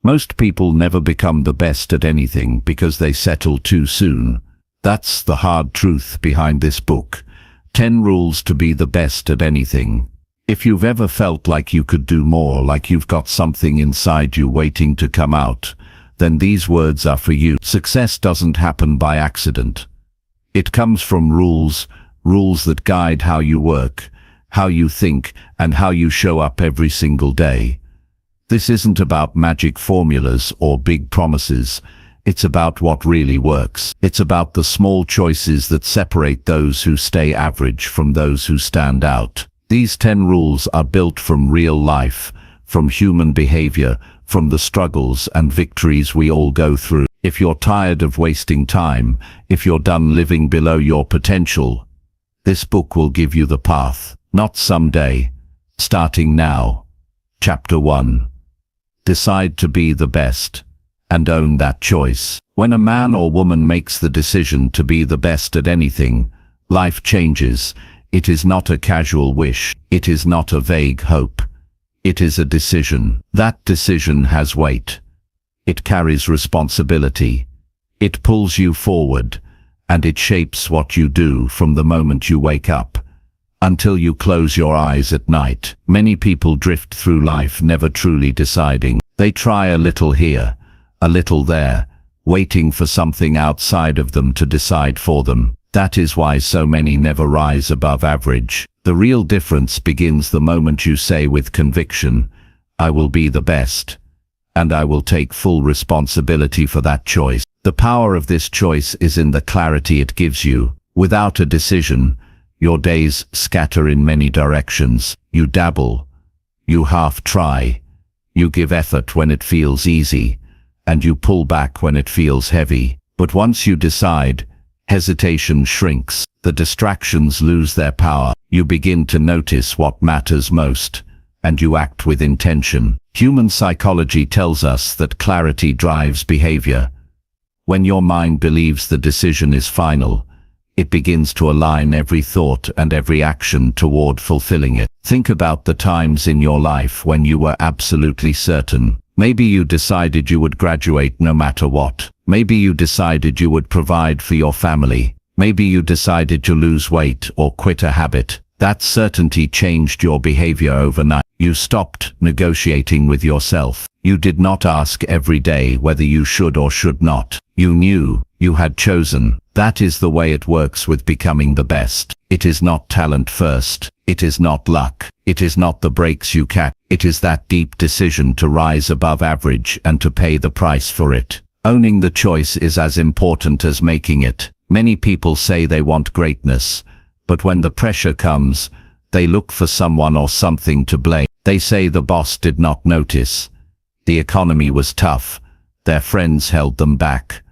Most people never become the best at anything because they settle too soon. That's the hard truth behind this book. 10 rules to be the best at anything. If you've ever felt like you could do more, like you've got something inside you waiting to come out, then these words are for you. Success doesn't happen by accident. It comes from rules that guide how you work, how you think, and how you show up every single day. This isn't about magic formulas or big promises. It's about what really works. It's about the small choices that separate those who stay average from those who stand out. These 10 rules are built from real life, from human behavior, from the struggles and victories we all go through. If you're tired of wasting time, if you're done living below your potential, this book will give you the path. Not someday, starting now. Chapter 1. Decide to be the best, and own that choice. When a man or woman makes the decision to be the best at anything, life changes. It is not a casual wish. It is not a vague hope. It is a decision. That decision has weight. It carries responsibility. It pulls you forward, and it shapes what you do from the moment you wake up until you close your eyes at night. Many people drift through life never truly deciding. They try a little here, a little there, waiting for something outside of them to decide for them. That is why so many never rise above average. The real difference begins the moment you say with conviction, I will be the best, and I will take full responsibility for that choice. The power of this choice is in the clarity it gives you. Without a decision, your days scatter in many directions. You dabble, you half try, you give effort when it feels easy, and you pull back when it feels heavy. But once you decide, hesitation shrinks, the distractions lose their power, you begin to notice what matters most, and you act with intention. Human psychology tells us that clarity drives behavior. When your mind believes the decision is final, it begins to align every thought and every action toward fulfilling it. Think about the times in your life when you were absolutely certain. Maybe you decided you would graduate no matter what. Maybe you decided you would provide for your family. Maybe you decided to lose weight or quit a habit. That certainty changed your behavior overnight. You stopped negotiating with yourself. You did not ask every day whether you should or should not. You knew, you had chosen. That is the way it works with becoming the best. It is not talent first. It is not luck. It is not the breaks you catch. It is that deep decision to rise above average and to pay the price for it. Owning the choice is as important as making it. Many people say they want greatness, but when the pressure comes, they look for someone or something to blame. They say the boss did not notice, the economy was tough, their friends held them back,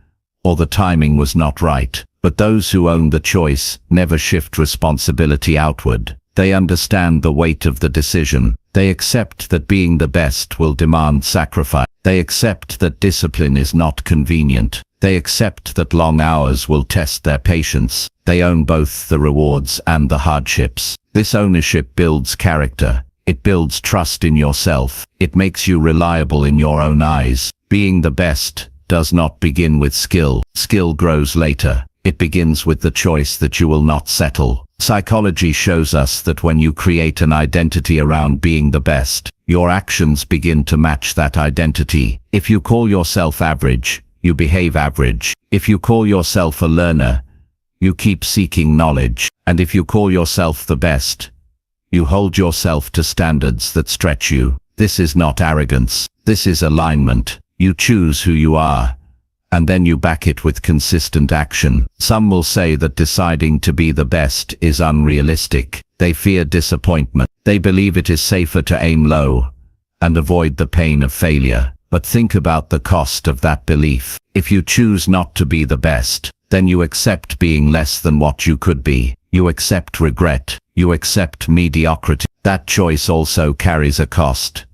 or the timing was not right. But those who own the choice never shift responsibility outward. They understand the weight of the decision. They accept that being the best will demand sacrifice. They accept that discipline is not convenient. They accept that long hours will test their patience. They own both the rewards and the hardships. This ownership builds character. It builds trust in yourself. It makes you reliable in your own eyes. Being the best does not begin with skill. Skill grows later. It begins with the choice that you will not settle. Psychology shows us that when you create an identity around being the best, your actions begin to match that identity. If you call yourself average, you behave average. If you call yourself a learner, you keep seeking knowledge. And if you call yourself the best, you hold yourself to standards that stretch you. This is not arrogance. This is alignment. You choose who you are, and then you back it with consistent action. Some will say that deciding to be the best is unrealistic. They fear disappointment. They believe it is safer to aim low and avoid the pain of failure. But think about the cost of that belief. If you choose not to be the best, then you accept being less than what you could be. You accept regret. You accept mediocrity. That choice also carries a cost,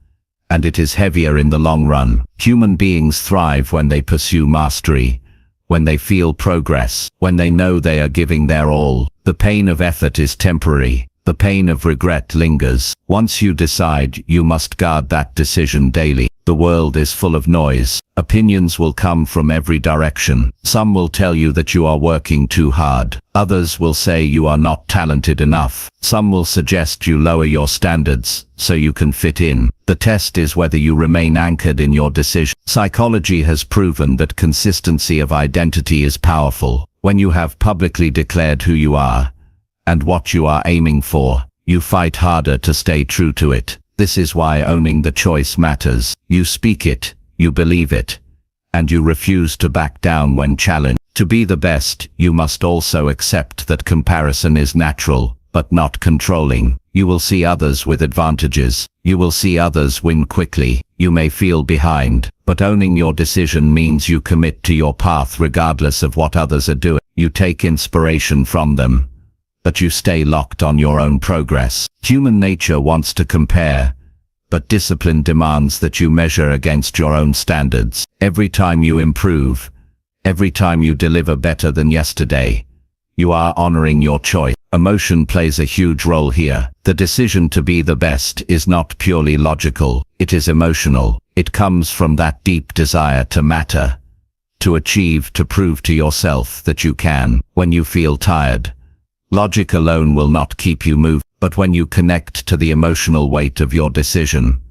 and it is heavier in the long run. Human beings thrive when they pursue mastery, when they feel progress, when they know they are giving their all. The pain of effort is temporary, The pain of regret lingers. Once you decide, you must guard that decision daily. The world is full of noise. Opinions will come from every direction. Some will tell you that you are working too hard. Others will say you are not talented enough. Some will suggest you lower your standards so you can fit in. The test is whether you remain anchored in your decision. Psychology has proven that consistency of identity is powerful. When you have publicly declared who you are and what you are aiming for, you fight harder to stay true to it. This is why owning the choice matters. You speak it, you believe it, and you refuse to back down when challenged. To be the best, you must also accept that comparison is natural, but not controlling. You will see others with advantages. You will see others win quickly. You may feel behind, but owning your decision means you commit to your path regardless of what others are doing. You take inspiration from them, but you stay locked on your own progress. Human nature wants to compare, but discipline demands that you measure against your own standards. Every time you improve, every time you deliver better than yesterday, you are honoring your choice. Emotion plays a huge role here. The decision to be the best is not purely logical, it is emotional. It comes from that deep desire to matter, to achieve, to prove to yourself that you can. When you feel tired, logic alone will not keep you moving, but when you connect to the emotional weight of your decision,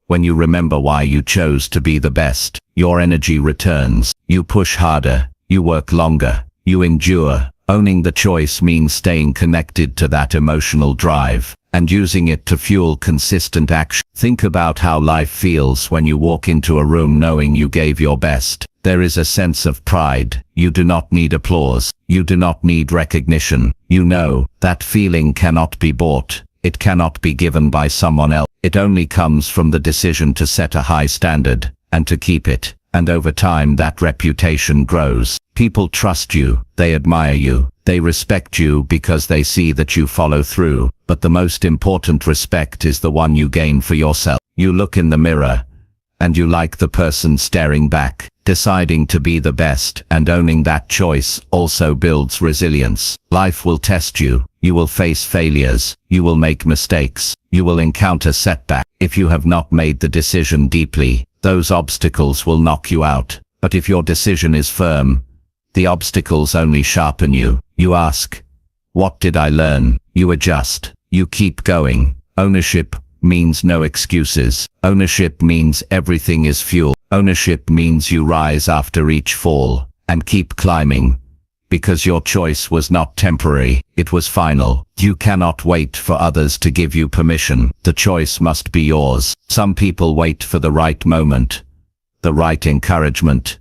when you remember why you chose to be the best, your energy returns. You push harder, you work longer, you endure. Owning the choice means staying connected to that emotional drive and using it to fuel consistent action. Think about how life feels when you walk into a room knowing you gave your best. There is a sense of pride. You do not need applause. You do not need recognition. You know that feeling cannot be bought. It cannot be given by someone else. It only comes from the decision to set a high standard and to keep it. And over time that reputation grows. People trust you, they admire you, they respect you because they see that you follow through. But the most important respect is the one you gain for yourself. You look in the mirror, and you like the person staring back. Deciding to be the best and owning that choice also builds resilience. Life will test you. You will face failures. You will make mistakes. You will encounter setbacks. If you have not made the decision deeply, those obstacles will knock you out. But if your decision is firm, the obstacles only sharpen you. You ask, what did I learn? You adjust. You keep going. Ownership means no excuses. Ownership means everything is fuel. Ownership means you rise after each fall and keep climbing, because your choice was not temporary, it was final. You cannot wait for others to give you permission. The choice must be yours. Some people wait for the right moment, the right encouragement,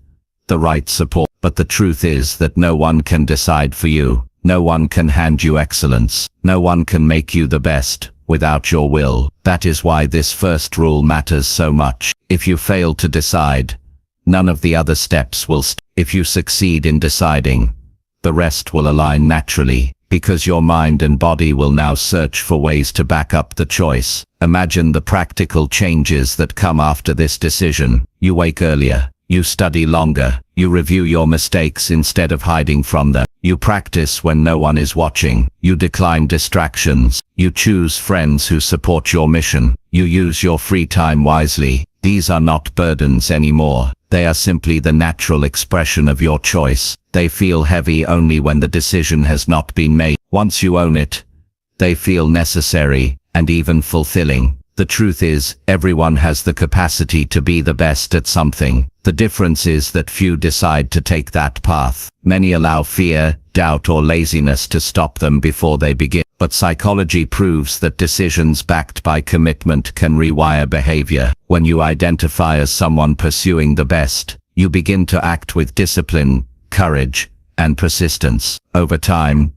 the right support. But the truth is that no one can decide for you. No one can hand you excellence. No one can make you the best without your will. That is why this first rule matters so much. If you fail to decide, none of the other steps will If you succeed in deciding, the rest will align naturally, because your mind and body will now search for ways to back up the choice. Imagine the practical changes that come after this decision. You wake earlier. You study longer. You review your mistakes instead of hiding from them. You practice when no one is watching. You decline distractions. You choose friends who support your mission. You use your free time wisely. These are not burdens anymore. They are simply the natural expression of your choice. They feel heavy only when the decision has not been made. Once you own it, they feel necessary and even fulfilling. The truth is, everyone has the capacity to be the best at something. The difference is that few decide to take that path. Many allow fear, doubt, or laziness to stop them before they begin. But psychology proves that decisions backed by commitment can rewire behavior. When you identify as someone pursuing the best, you begin to act with discipline, courage, and persistence. Over time,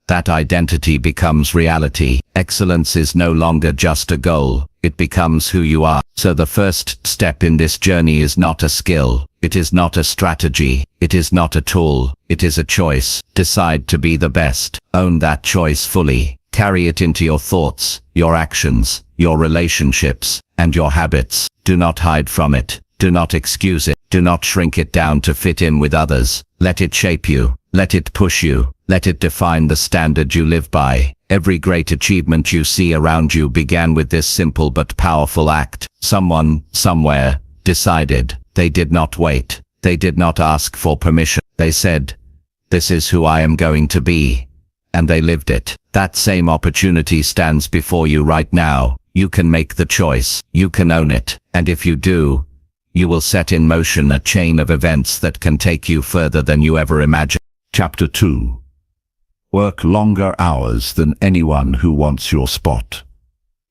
that identity becomes reality. Excellence is no longer just a goal. It becomes who you are. So the first step in this journey is not a skill. It is not a strategy. It is not a tool. It is a choice. Decide to be the best. Own that choice fully. Carry it into your thoughts, your actions, your relationships, and your habits. Do not hide from it. Do not excuse it. Do not shrink it down to fit in with others. Let it shape you. Let it push you. Let it define the standard you live by. Every great achievement you see around you began with this simple but powerful act. Someone, somewhere, decided. They did not wait. They did not ask for permission. They said, "This is who I am going to be." And they lived it. That same opportunity stands before you right now. You can make the choice. You can own it. And if you do, you will set in motion a chain of events that can take you further than you ever imagined. Chapter 2. Work longer hours than anyone who wants your spot.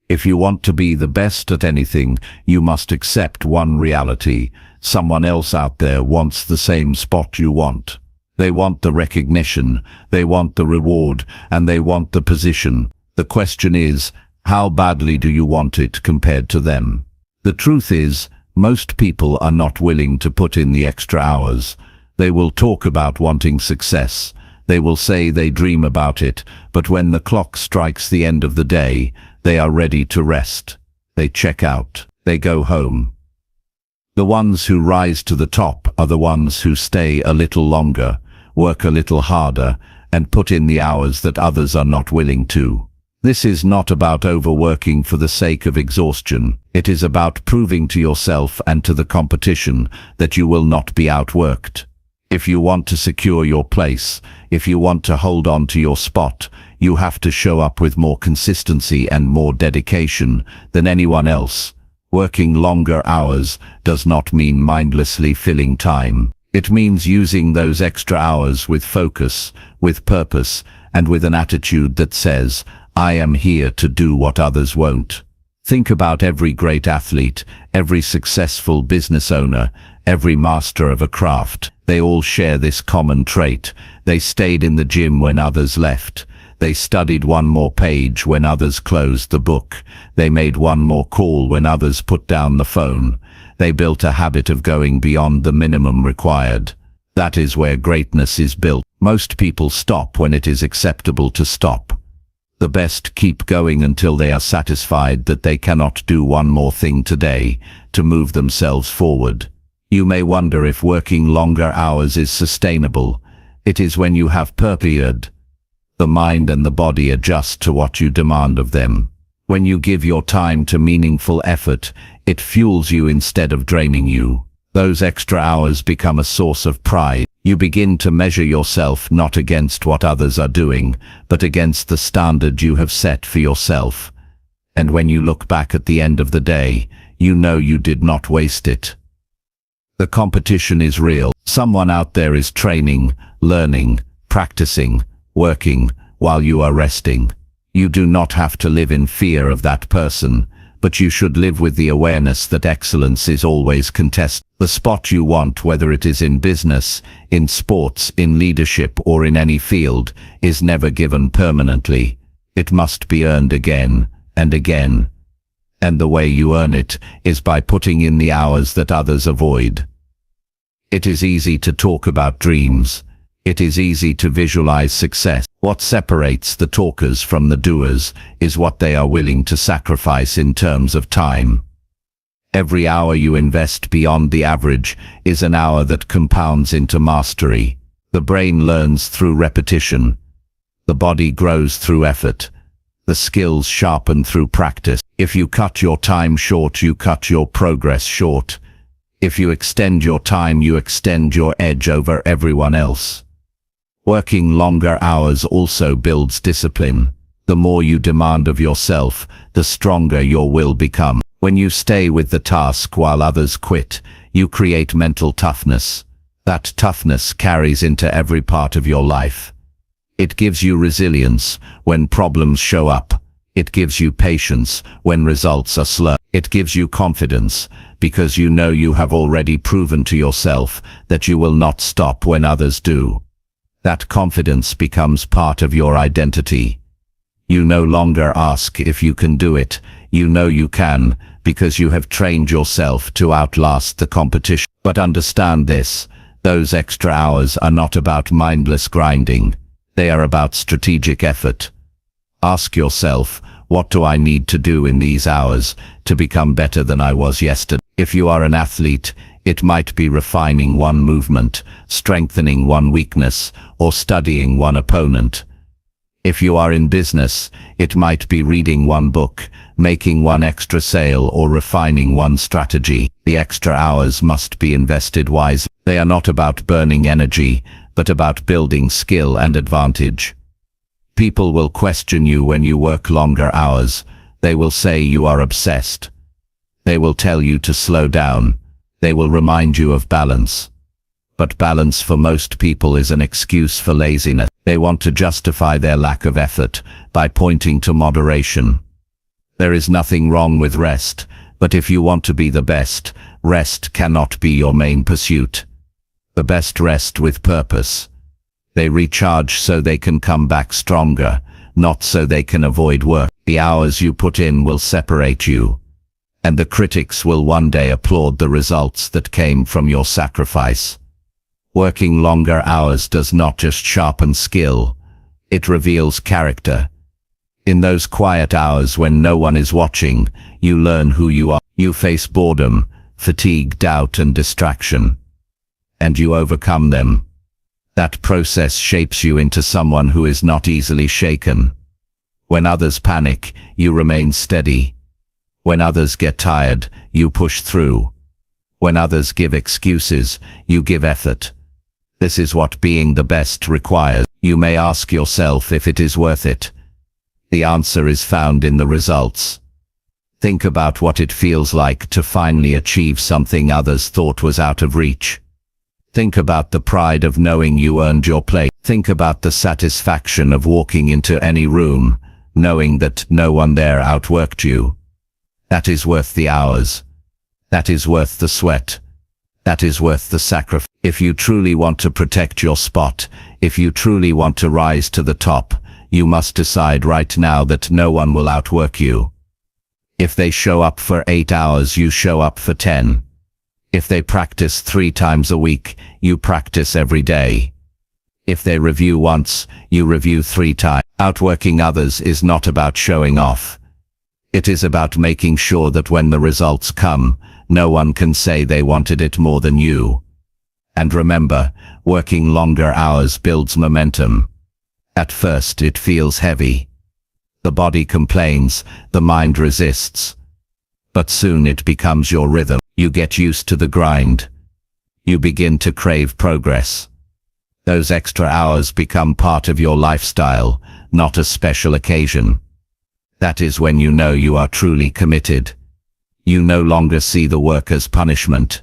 If you want to be the best at anything, you must accept one reality. Someone else out there wants the same spot you want. They want the recognition, they want the reward, and they want the position. The question is, how badly do you want it compared to them? The truth is, most people are not willing to put in the extra hours. They will talk about wanting success. They will say they dream about it, but when the clock strikes the end of the day, they are ready to rest. They check out. They go home. The ones who rise to the top are the ones who stay a little longer, work a little harder, and put in the hours that others are not willing to. This is not about overworking for the sake of exhaustion. It is about proving to yourself and to the competition that you will not be outworked. If you want to secure your place, if you want to hold on to your spot, you have to show up with more consistency and more dedication than anyone else. Working longer hours does not mean mindlessly filling time. It means using those extra hours with focus, with purpose, and with an attitude that says, "I am here to do what others won't." Think about every great athlete, every successful business owner, every master of a craft. They all share this common trait. They stayed in the gym when others left. They studied one more page when others closed the book. They made one more call when others put down the phone. They built a habit of going beyond the minimum required. That is where greatness is built. Most people stop when it is acceptable to stop. The best keep going until they are satisfied that they cannot do one more thing today to move themselves forward. You may wonder if working longer hours is sustainable. It is when you have purpose. The mind and the body adjust to what you demand of them. When you give your time to meaningful effort, it fuels you instead of draining you. Those extra hours become a source of pride. You begin to measure yourself not against what others are doing, but against the standard you have set for yourself. And when you look back at the end of the day, you know you did not waste it. The competition is real. Someone out there is training, learning, practicing, working, while you are resting. You do not have to live in fear of that person, but you should live with the awareness that excellence is always contested. The spot you want, whether it is in business, in sports, in leadership, or in any field, is never given permanently. It must be earned again and again. And the way you earn it is by putting in the hours that others avoid. It is easy to talk about dreams. It is easy to visualize success. What separates the talkers from the doers is what they are willing to sacrifice in terms of time. Every hour you invest beyond the average is an hour that compounds into mastery. The brain learns through repetition. The body grows through effort. The skills sharpen through practice. If you cut your time short, you cut your progress short. If you extend your time, you extend your edge over everyone else. Working longer hours also builds discipline. The more you demand of yourself, the stronger your will becomes. When you stay with the task while others quit, you create mental toughness. That toughness carries into every part of your life. It gives you resilience when problems show up. It gives you patience when results are slow. It gives you confidence because you know you have already proven to yourself that you will not stop when others do. That confidence becomes part of your identity. You no longer ask if you can do it. You know you can, because you have trained yourself to outlast the competition. But understand this, those extra hours are not about mindless grinding. They are about strategic effort. Ask yourself, what do I need to do in these hours to become better than I was yesterday? If you are an athlete, It might be refining one movement, strengthening one weakness, or studying one opponent. If you are in business, it might be reading one book, making one extra sale, or refining one strategy. The extra hours must be invested wisely. They are not about burning energy, but about building skill and advantage. People will question you when you work longer hours. They will say you are obsessed. They will tell you to slow down. They will remind you of balance. But balance for most people is an excuse for laziness. They want to justify their lack of effort by pointing to moderation. There is nothing wrong with rest, but if you want to be the best, rest cannot be your main pursuit. The best rest with purpose. They recharge so they can come back stronger, not so they can avoid work. The hours you put in will separate you, and the critics will one day applaud the results that came from your sacrifice. Working longer hours does not just sharpen skill, it reveals character. In those quiet hours when no one is watching, you learn who you are. You face boredom, fatigue, doubt, and distraction, and you overcome them. That process shapes you into someone who is not easily shaken. When others panic, you remain steady. When others get tired, you push through. When others give excuses, you give effort. This is what being the best requires. You may ask yourself if it is worth it. The answer is found in the results. Think about what it feels like to finally achieve something others thought was out of reach. Think about the pride of knowing you earned your place. Think about the satisfaction of walking into any room, knowing that no one there outworked you. That is worth the hours. That is worth the sweat. That is worth the sacrifice. If you truly want to protect your spot, if you truly want to rise to the top, you must decide right now that no one will outwork you. If they show up for 8 hours, you show up for 10. If they practice 3 times a week, you practice every day. If they review once, you review 3 times. Outworking others is not about showing off. It is about making sure that when the results come, no one can say they wanted it more than you. And remember, working longer hours builds momentum. At first it feels heavy. The body complains, the mind resists. But soon it becomes your rhythm. You get used to the grind. You begin to crave progress. Those extra hours become part of your lifestyle, not a special occasion. That is when you know you are truly committed. You no longer see the work as punishment.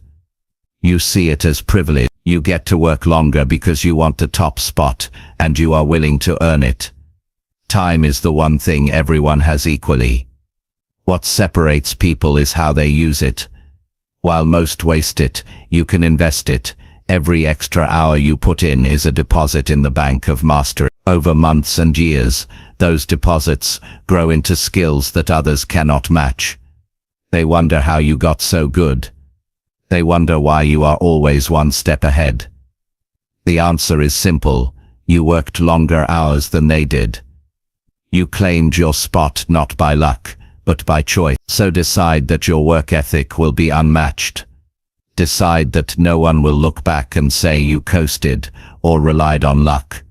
You see it as privilege. You get to work longer because you want the top spot, and you are willing to earn it. Time is the one thing everyone has equally. What separates people is how they use it. While most waste it, you can invest it. Every extra hour you put in is a deposit in the bank of mastery. Over months and years, those deposits grow into skills that others cannot match. They wonder how you got so good. They wonder why you are always one step ahead. The answer is simple. You worked longer hours than they did. You claimed your spot not by luck, but by choice. So decide that your work ethic will be unmatched. Decide that no one will look back and say you coasted or relied on luck.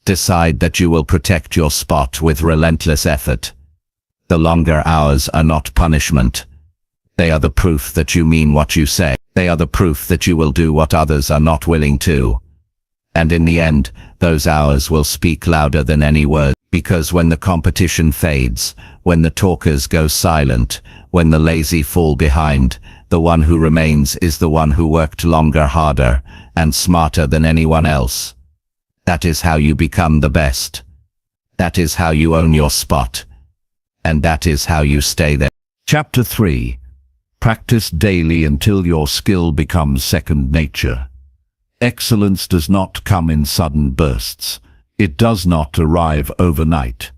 Decide that you will protect your spot with relentless effort. The longer hours are not punishment. They are the proof that you mean what you say. They are the proof that you will do what others are not willing to. And in the end, those hours will speak louder than any word. Because when the competition fades, when the talkers go silent, when the lazy fall behind, the one who remains is the one who worked longer, harder, and smarter than anyone else. That is how you become the best. That is how you own your spot. And that is how you stay there. Chapter 3. Practice daily until your skill becomes second nature. Excellence does not come in sudden bursts. It does not arrive overnight.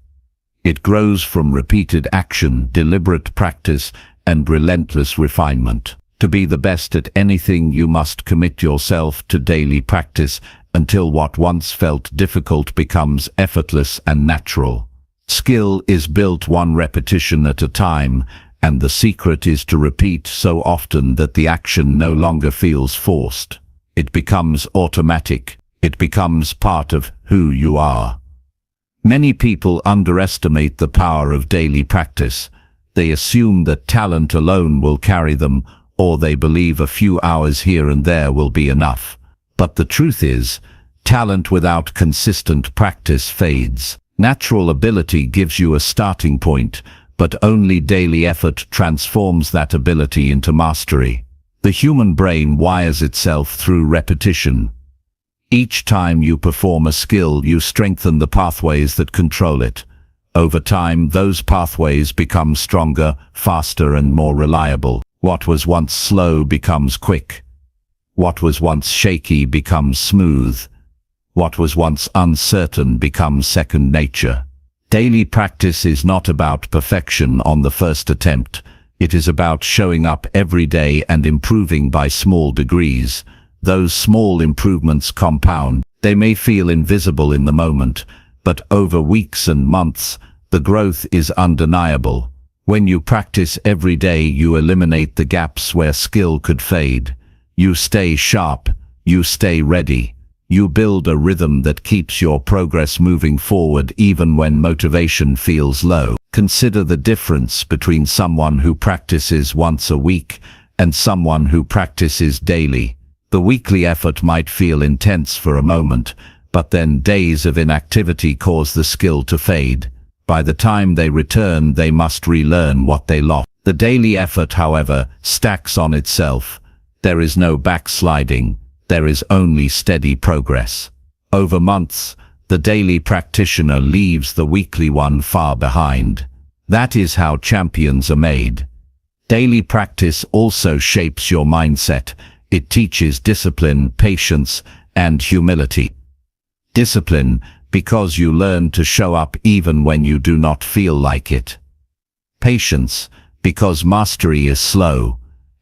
It grows from repeated action, deliberate practice, and relentless refinement. To be the best at anything, you must commit yourself to daily practice until what once felt difficult becomes effortless and natural. Skill is built one repetition at a time, and the secret is to repeat so often that the action no longer feels forced. It becomes automatic. It becomes part of who you are. Many people underestimate the power of daily practice. They assume that talent alone will carry them, or they believe a few hours here and there will be enough. But the truth is, talent without consistent practice fades. Natural ability gives you a starting point, but only daily effort transforms that ability into mastery. The human brain wires itself through repetition. Each time you perform a skill, you strengthen the pathways that control it. Over time, those pathways become stronger, faster, and more reliable. What was once slow becomes quick. What was once shaky becomes smooth. What was once uncertain becomes second nature. Daily practice is not about perfection on the first attempt. It is about showing up every day and improving by small degrees. Those small improvements compound. They may feel invisible in the moment, but over weeks and months, the growth is undeniable. When you practice every day, you eliminate the gaps where skill could fade. You stay sharp. You stay ready. You build a rhythm that keeps your progress moving forward even when motivation feels low. Consider the difference between someone who practices once a week and someone who practices daily. The weekly effort might feel intense for a moment, but then days of inactivity cause the skill to fade. By the time they return, they must relearn what they lost. The daily effort, however, stacks on itself. There is no backsliding. There is only steady progress. Over months, the daily practitioner leaves the weekly one far behind. That is how champions are made. Daily practice also shapes your mindset. It teaches discipline, patience, and humility. Discipline, because you learn to show up even when you do not feel like it. Patience, because mastery is slow,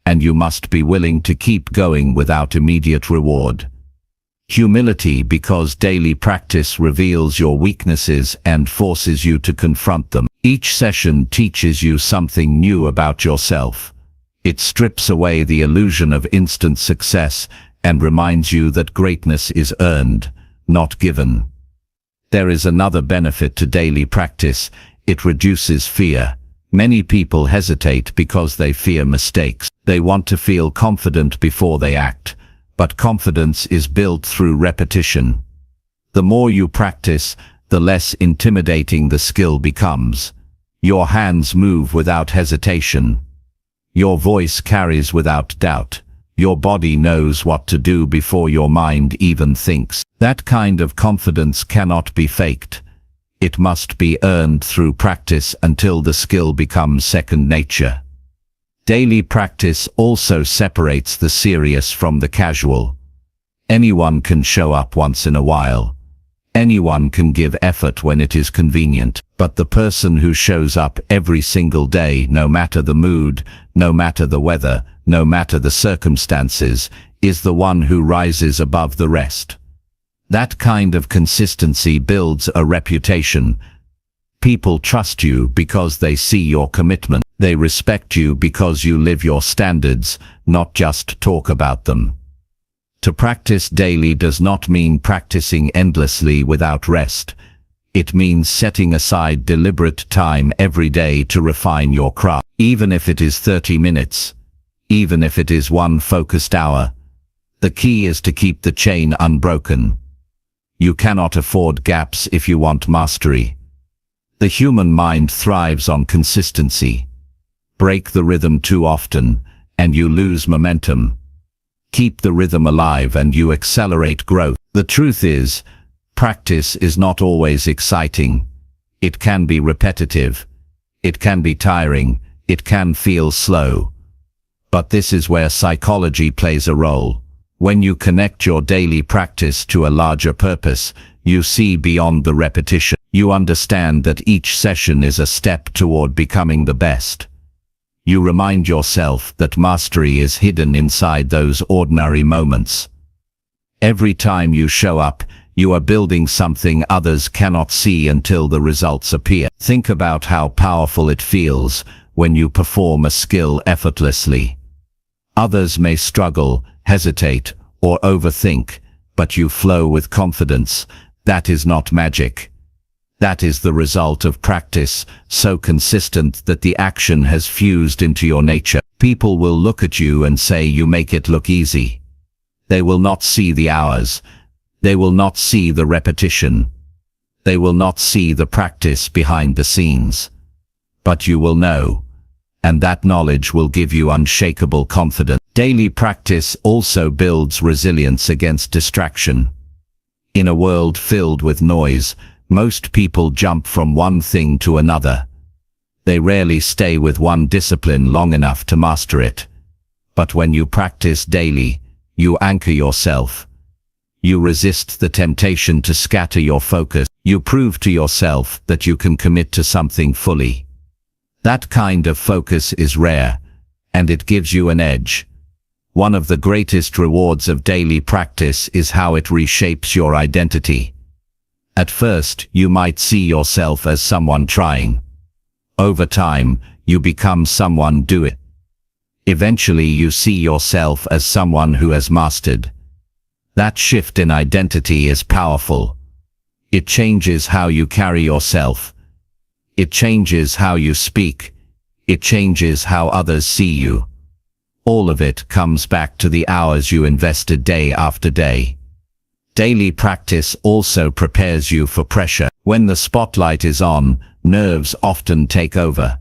and you must be willing to keep going without immediate reward. Humility, because daily practice reveals your weaknesses and forces you to confront them. Each session teaches you something new about yourself. It strips away the illusion of instant success and reminds you that greatness is earned, not given. There is another benefit to daily practice. It reduces fear. Many people hesitate because they fear mistakes. They want to feel confident before they act, but confidence is built through repetition. The more you practice, the less intimidating the skill becomes. Your hands move without hesitation. Your voice carries without doubt. Your body knows what to do before your mind even thinks. That kind of confidence cannot be faked. It must be earned through practice until the skill becomes second nature. Daily practice also separates the serious from the casual. Anyone can show up once in a while. Anyone can give effort when it is convenient, but the person who shows up every single day, no matter the mood, no matter the weather, no matter the circumstances, is the one who rises above the rest. That kind of consistency builds a reputation. People trust you because they see your commitment. They respect you because you live your standards, not just talk about them. To practice daily does not mean practicing endlessly without rest. It means setting aside deliberate time every day to refine your craft. Even if it is 30 minutes, even if it is one focused hour, the key is to keep the chain unbroken. You cannot afford gaps if you want mastery. The human mind thrives on consistency. Break the rhythm too often, and you lose momentum. Keep the rhythm alive and you accelerate growth. The truth is, practice is not always exciting. It can be repetitive. It can be tiring. It can feel slow. But this is where psychology plays a role. When you connect your daily practice to a larger purpose, you see beyond the repetition. You understand that each session is a step toward becoming the best. You remind yourself that mastery is hidden inside those ordinary moments. Every time you show up, you are building something others cannot see until the results appear. Think about how powerful it feels when you perform a skill effortlessly. Others may struggle, hesitate, or overthink, but you flow with confidence. That is not magic. That is the result of practice, so consistent that the action has fused into your nature. People will look at you and say you make it look easy. They will not see the hours. They will not see the repetition. They will not see the practice behind the scenes. But you will know, and that knowledge will give you unshakable confidence. Daily practice also builds resilience against distraction. In a world filled with noise, most people jump from one thing to another. They rarely stay with one discipline long enough to master it. But when you practice daily, you anchor yourself. You resist the temptation to scatter your focus. You prove to yourself that you can commit to something fully. That kind of focus is rare, and it gives you an edge. One of the greatest rewards of daily practice is how it reshapes your identity. At first, you might see yourself as someone trying. Over time, you become someone doing. Eventually, you see yourself as someone who has mastered. That shift in identity is powerful. It changes how you carry yourself. It changes how you speak. It changes how others see you. All of it comes back to the hours you invested day after day. Daily practice also prepares you for pressure. When the spotlight is on, nerves often take over.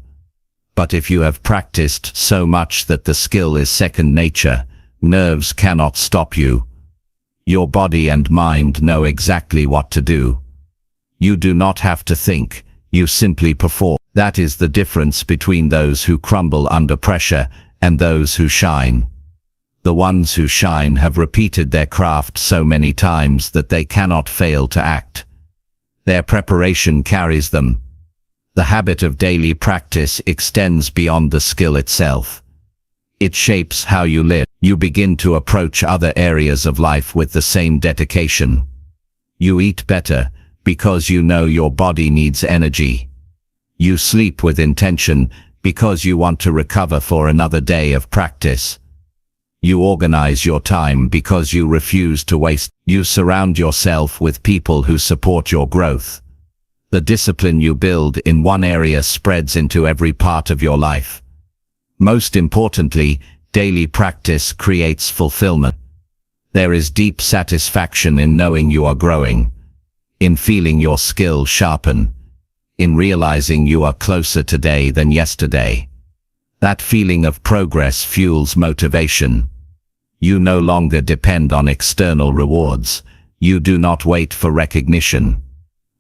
But if you have practiced so much that the skill is second nature, nerves cannot stop you. Your body and mind know exactly what to do. You do not have to think, you simply perform. That is the difference between those who crumble under pressure and those who shine. The ones who shine have repeated their craft so many times that they cannot fail to act. Their preparation carries them. The habit of daily practice extends beyond the skill itself. It shapes how you live. You begin to approach other areas of life with the same dedication. You eat better because you know your body needs energy. You sleep with intention because you want to recover for another day of practice. You organize your time because you refuse to waste. You surround yourself with people who support your growth. The discipline you build in one area spreads into every part of your life. Most importantly, daily practice creates fulfillment. There is deep satisfaction in knowing you are growing, in feeling your skill sharpen, in realizing you are closer today than yesterday. That feeling of progress fuels motivation. You no longer depend on external rewards. You do not wait for recognition.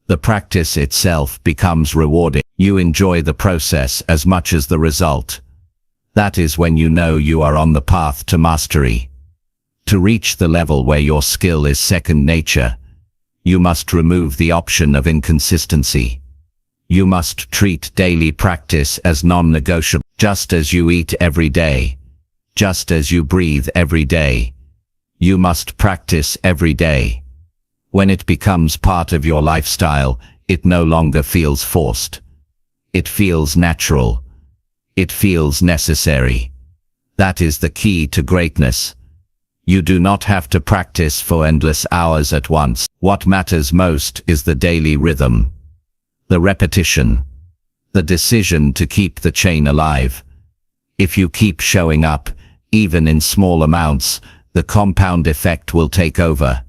The practice itself becomes rewarding. You enjoy the process as much as the result. That is when you know you are on the path to mastery. To reach the level where your skill is second nature, you must remove the option of inconsistency. You must treat daily practice as non-negotiable. Just as you eat every day, just as you breathe every day, you must practice every day. When it becomes part of your lifestyle, it no longer feels forced. It feels natural. It feels necessary. That is the key to greatness. You do not have to practice for endless hours at once. What matters most is the daily rhythm. The repetition. The decision to keep the chain alive. If you keep showing up, even in small amounts, the compound effect will take over.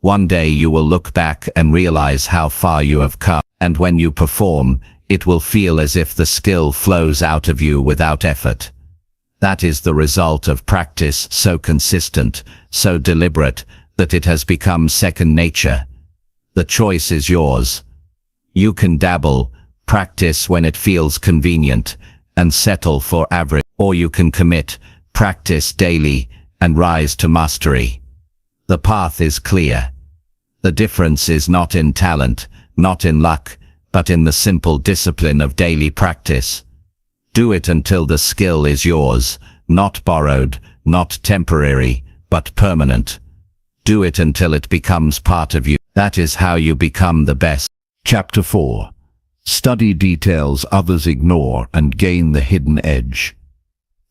One day you will look back and realize how far you have come, and when you perform, it will feel as if the skill flows out of you without effort. That is the result of practice so consistent, so deliberate, that it has become second nature. The choice is yours. You can dabble, practice when it feels convenient, and settle for average, or you can commit, practice daily, and rise to mastery. The path is clear. The difference is not in talent, not in luck, but in the simple discipline of daily practice. Do it until the skill is yours, not borrowed, not temporary, but permanent. Do it until it becomes part of you. That is how you become the best. Chapter 4. Study details others ignore and gain the hidden edge.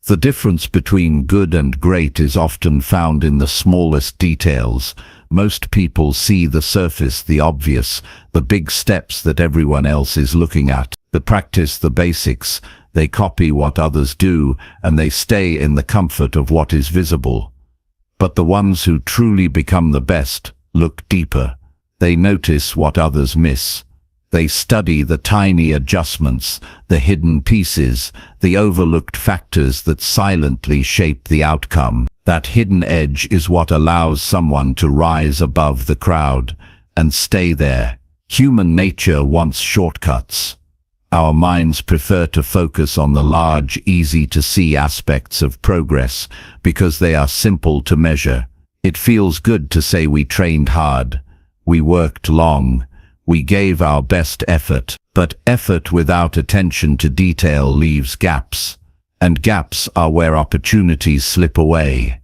The difference between good and great is often found in the smallest details. Most people see the surface, the obvious, the big steps that everyone else is looking at. They practice the basics, they copy what others do, and they stay in the comfort of what is visible. But the ones who truly become the best look deeper. They notice what others miss. They study the tiny adjustments, the hidden pieces, the overlooked factors that silently shape the outcome. That hidden edge is what allows someone to rise above the crowd and stay there. Human nature wants shortcuts. Our minds prefer to focus on the large, easy-to-see aspects of progress because they are simple to measure. It feels good to say we trained hard, we worked long, we gave our best effort, but effort without attention to detail leaves gaps, and gaps are where opportunities slip away.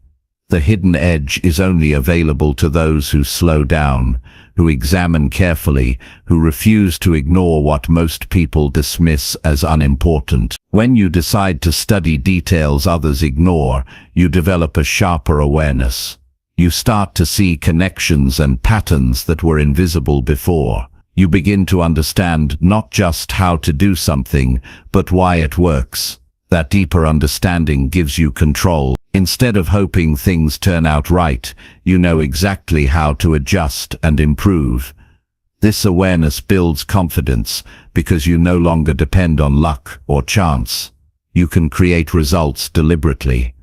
The hidden edge is only available to those who slow down, who examine carefully, who refuse to ignore what most people dismiss as unimportant. When you decide to study details others ignore, you develop a sharper awareness. You start to see connections and patterns that were invisible before. You begin to understand not just how to do something, but why it works. That deeper understanding gives you control. Instead of hoping things turn out right, you know exactly how to adjust and improve. This awareness builds confidence because you no longer depend on luck or chance. You can create results deliberately.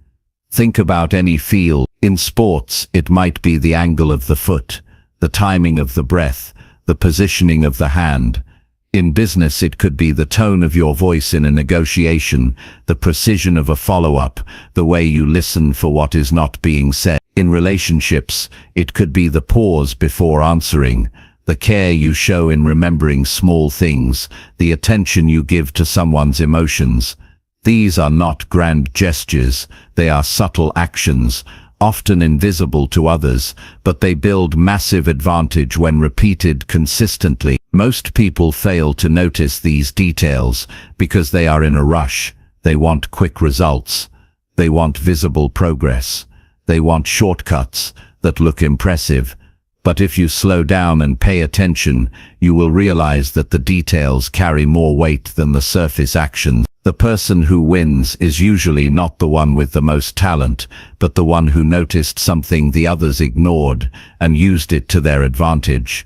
Think about any field. In sports, it might be the angle of the foot, the timing of the breath, the positioning of the hand. In business, it could be the tone of your voice in a negotiation, the precision of a follow-up, the way you listen for what is not being said. In relationships, it could be the pause before answering, the care you show in remembering small things, the attention you give to someone's emotions. These are not grand gestures, they are subtle actions, often invisible to others, but they build massive advantage when repeated consistently. Most people fail to notice these details because they are in a rush. They want quick results. They want visible progress. They want shortcuts that look impressive. But if you slow down and pay attention, you will realize that the details carry more weight than the surface actions. The person who wins is usually not the one with the most talent, but the one who noticed something the others ignored and used it to their advantage.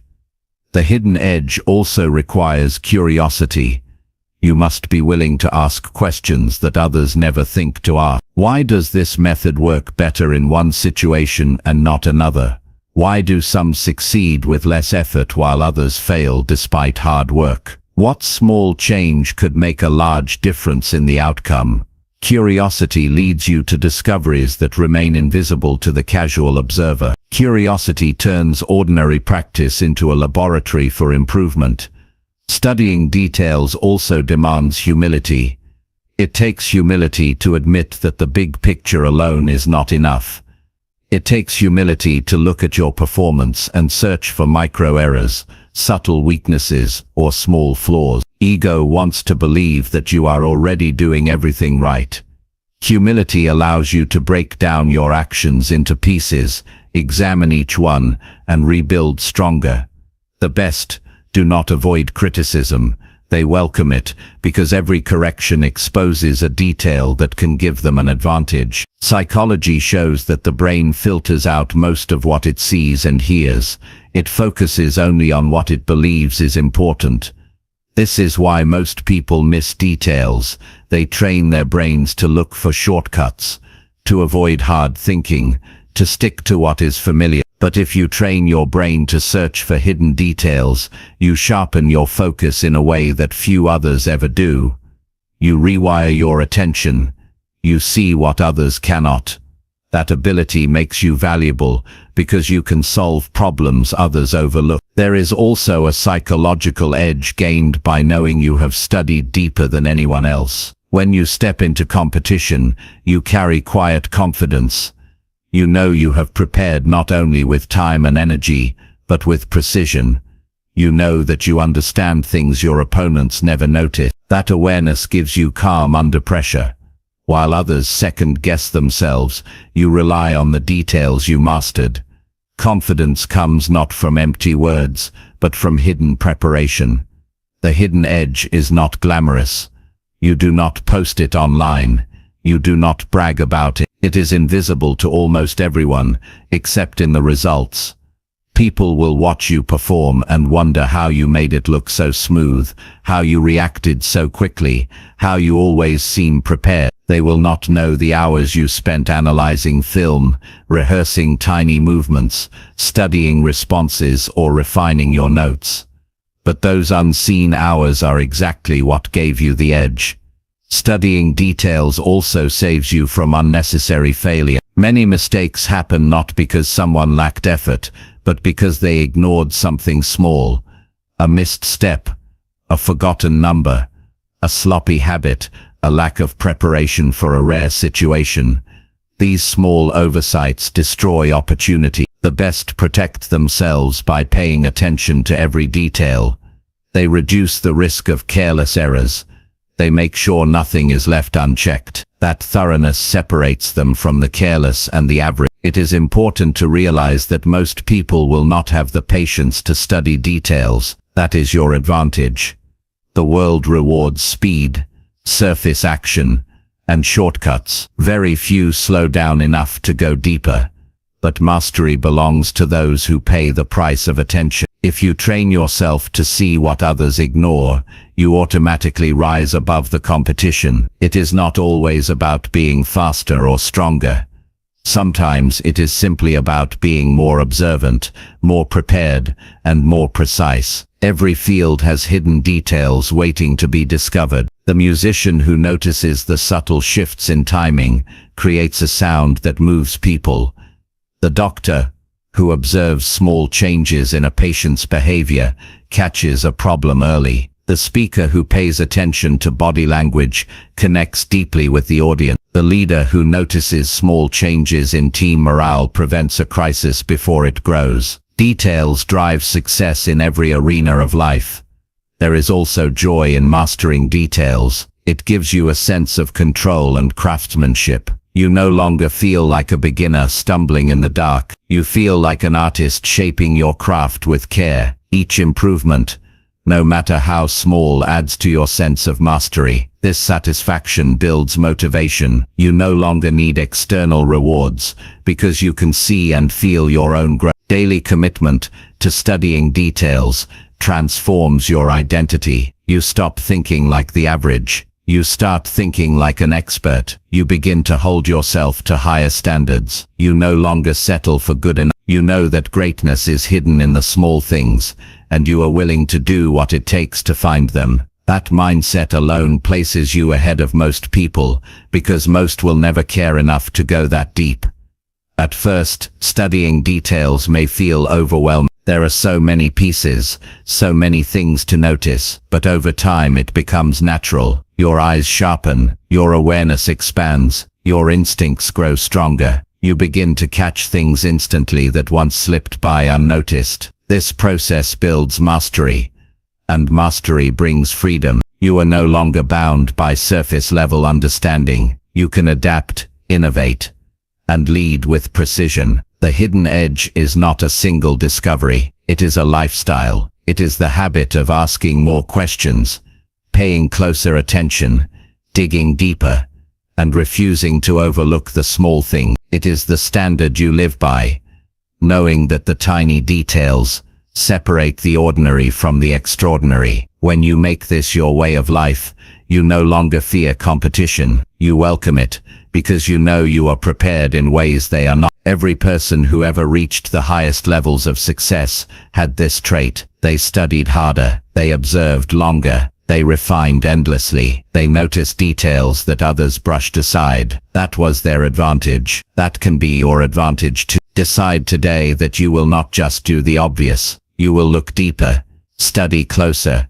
The hidden edge also requires curiosity. You must be willing to ask questions that others never think to ask. Why does this method work better in one situation and not another? Why do some succeed with less effort while others fail despite hard work? What small change could make a large difference in the outcome? Curiosity leads you to discoveries that remain invisible to the casual observer. Curiosity turns ordinary practice into a laboratory for improvement. Studying details also demands humility. It takes humility to admit that the big picture alone is not enough. It takes humility to look at your performance and search for micro errors, subtle weaknesses, or small flaws. Ego wants to believe that you are already doing everything right. Humility allows you to break down your actions into pieces, examine each one, and rebuild stronger. The best do not avoid criticism. They welcome it, because every correction exposes a detail that can give them an advantage. Psychology shows that the brain filters out most of what it sees and hears. It focuses only on what it believes is important. This is why most people miss details. They train their brains to look for shortcuts, to avoid hard thinking, to stick to what is familiar. But if you train your brain to search for hidden details, you sharpen your focus in a way that few others ever do. You rewire your attention. You see what others cannot. That ability makes you valuable because you can solve problems others overlook. There is also a psychological edge gained by knowing you have studied deeper than anyone else. When you step into competition, you carry quiet confidence. You know you have prepared not only with time and energy, but with precision. You know that you understand things your opponents never notice. That awareness gives you calm under pressure. While others second-guess themselves, you rely on the details you mastered. Confidence comes not from empty words, but from hidden preparation. The hidden edge is not glamorous. You do not post it online. You do not brag about it. It is invisible to almost everyone, except in the results. People will watch you perform and wonder how you made it look so smooth, how you reacted so quickly, how you always seem prepared. They will not know the hours you spent analyzing film, rehearsing tiny movements, studying responses, or refining your notes. But those unseen hours are exactly what gave you the edge. Studying details also saves you from unnecessary failure. Many mistakes happen not because someone lacked effort, but because they ignored something small. A missed step, a forgotten number, a sloppy habit, a lack of preparation for a rare situation. These small oversights destroy opportunity. The best protect themselves by paying attention to every detail. They reduce the risk of careless errors. They make sure nothing is left unchecked. That thoroughness separates them from the careless and the average. It is important to realize that most people will not have the patience to study details. That is your advantage. The world rewards speed, surface action, and shortcuts. Very few slow down enough to go deeper. But mastery belongs to those who pay the price of attention. If you train yourself to see what others ignore, you automatically rise above the competition. It is not always about being faster or stronger. Sometimes it is simply about being more observant, more prepared, and more precise. Every field has hidden details waiting to be discovered. The musician who notices the subtle shifts in timing creates a sound that moves people. The doctor, who observes small changes in a patient's behavior, catches a problem early. The speaker who pays attention to body language connects deeply with the audience. The leader who notices small changes in team morale prevents a crisis before it grows. Details drive success in every arena of life. There is also joy in mastering details. It gives you a sense of control and craftsmanship. You no longer feel like a beginner stumbling in the dark. You feel like an artist shaping your craft with care. Each improvement, no matter how small, adds to your sense of mastery. This satisfaction builds motivation. You no longer need external rewards because you can see and feel your own growth. Daily commitment to studying details transforms your identity. You stop thinking like the average. You start thinking like an expert. You begin to hold yourself to higher standards. You no longer settle for good enough. You know that greatness is hidden in the small things, and you are willing to do what it takes to find them. That mindset alone places you ahead of most people, because most will never care enough to go that deep. At first, studying details may feel overwhelming. There are so many pieces, so many things to notice, but over time it becomes natural. Your eyes sharpen, your awareness expands, your instincts grow stronger. You begin to catch things instantly that once slipped by unnoticed. This process builds mastery, and mastery brings freedom. You are no longer bound by surface-level understanding. You can adapt, innovate, and lead with precision. The hidden edge is not a single discovery. It is a lifestyle. It is the habit of asking more questions, paying closer attention, digging deeper, and refusing to overlook the small thing. It is the standard you live by, knowing that the tiny details separate the ordinary from the extraordinary. When you make this your way of life, you no longer fear competition. You welcome it, because you know you are prepared in ways they are not. Every person who ever reached the highest levels of success had this trait. They studied harder, they observed longer, they refined endlessly, they noticed details that others brushed aside. That was their advantage. That can be your advantage too. Decide today that you will not just do the obvious. You will look deeper, study closer,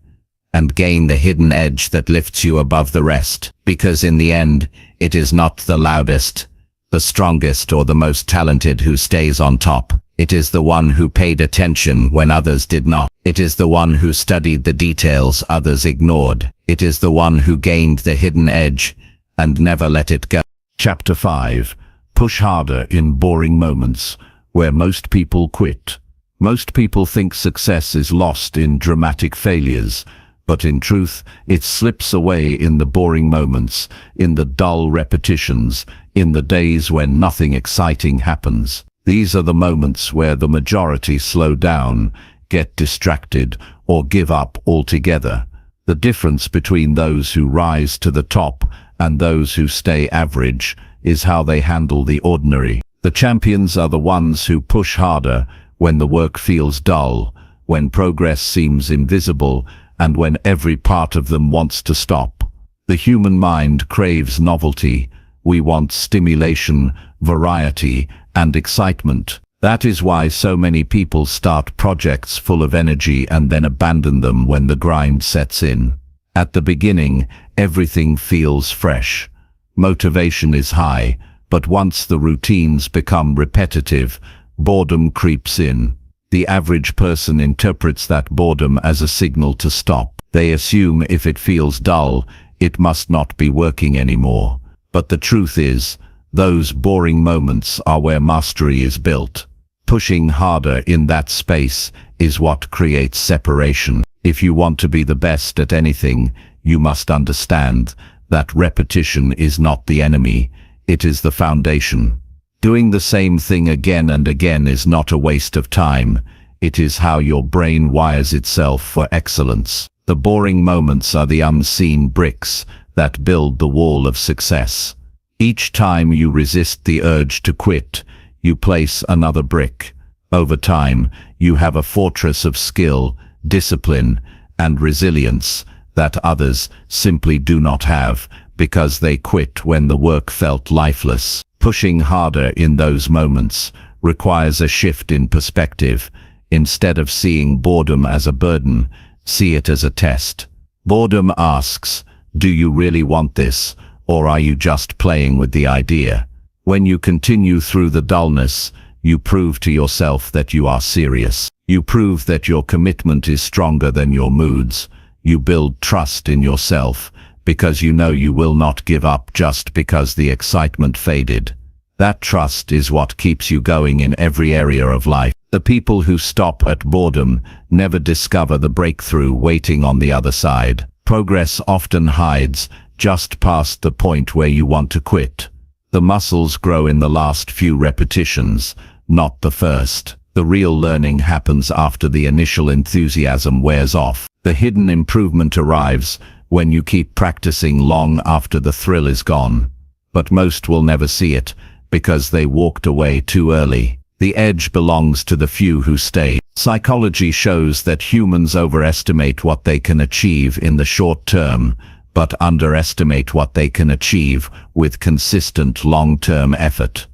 and gain the hidden edge that lifts you above the rest. Because in the end, it is not the loudest, the strongest, or the most talented who stays on top. It is the one who paid attention when others did not. It is the one who studied the details others ignored. It is the one who gained the hidden edge and never let it go. Chapter 5. Push harder in boring moments, where most people quit. Most people think success is lost in dramatic failures, but in truth, it slips away in the boring moments, in the dull repetitions, in the days when nothing exciting happens. These are the moments where the majority slow down, get distracted, or give up altogether. The difference between those who rise to the top and those who stay average is how they handle the ordinary. The champions are the ones who push harder when the work feels dull, when progress seems invisible, and when every part of them wants to stop. The human mind craves novelty. We want stimulation, variety, and excitement. That is why so many people start projects full of energy and then abandon them when the grind sets in. At the beginning, everything feels fresh. Motivation is high, but once the routines become repetitive, boredom creeps in. The average person interprets that boredom as a signal to stop. They assume if it feels dull, it must not be working anymore. But the truth is, those boring moments are where mastery is built. Pushing harder in that space is what creates separation. If you want to be the best at anything, you must understand that repetition is not the enemy, it is the foundation. Doing the same thing again and again is not a waste of time, it is how your brain wires itself for excellence. The boring moments are the unseen bricks that build the wall of success. Each time you resist the urge to quit, you place another brick. Over time, you have a fortress of skill, discipline, and resilience that others simply do not have because they quit when the work felt lifeless. Pushing harder in those moments requires a shift in perspective. Instead of seeing boredom as a burden, see it as a test. Boredom asks, do you really want this, or are you just playing with the idea? When you continue through the dullness, you prove to yourself that you are serious. You prove that your commitment is stronger than your moods. You build trust in yourself, because you know you will not give up just because the excitement faded. That trust is what keeps you going in every area of life. The people who stop at boredom never discover the breakthrough waiting on the other side. Progress often hides just past the point where you want to quit. The muscles grow in the last few repetitions, not the first. The real learning happens after the initial enthusiasm wears off. The hidden improvement arrives when you keep practicing long after the thrill is gone. But most will never see it, because they walked away too early. The edge belongs to the few who stay. Psychology shows that humans overestimate what they can achieve in the short term, but underestimate what they can achieve with consistent long-term effort.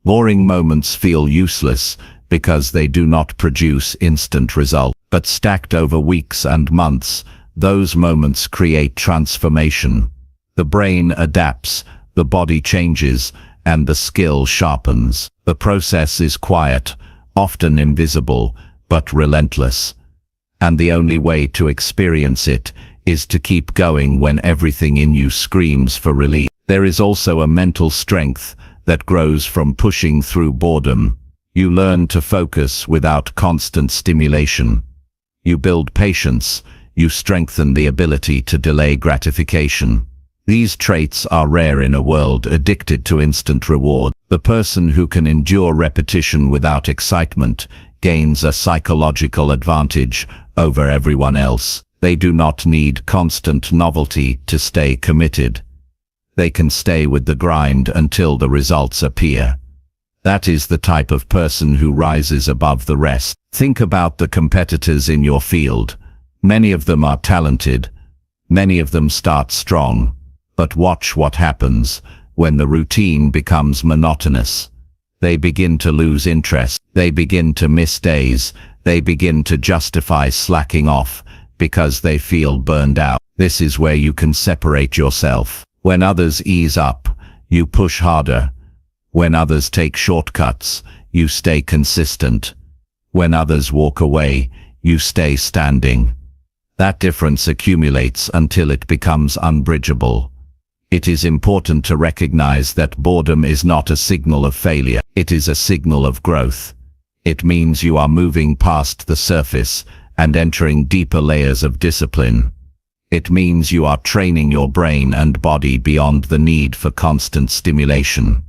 Boring moments feel useless because they do not produce instant results, but stacked over weeks and months, those moments create transformation. The brain adapts, the body changes, and the skill sharpens. The process is quiet, often invisible, but relentless. And the only way to experience it is to keep going when everything in you screams for relief. There is also a mental strength that grows from pushing through boredom. You learn to focus without constant stimulation. You build patience. You strengthen the ability to delay gratification. These traits are rare in a world addicted to instant reward. The person who can endure repetition without excitement gains a psychological advantage over everyone else. They do not need constant novelty to stay committed. They can stay with the grind until the results appear. That is the type of person who rises above the rest. Think about the competitors in your field. Many of them are talented. Many of them start strong. But watch what happens when the routine becomes monotonous. They begin to lose interest. They begin to miss days. They begin to justify slacking off because they feel burned out. This is where you can separate yourself. When others ease up, you push harder. When others take shortcuts, you stay consistent. When others walk away, you stay standing. That difference accumulates until it becomes unbridgeable. It is important to recognize that boredom is not a signal of failure. It is a signal of growth. It means you are moving past the surface and entering deeper layers of discipline. It means you are training your brain and body beyond the need for constant stimulation.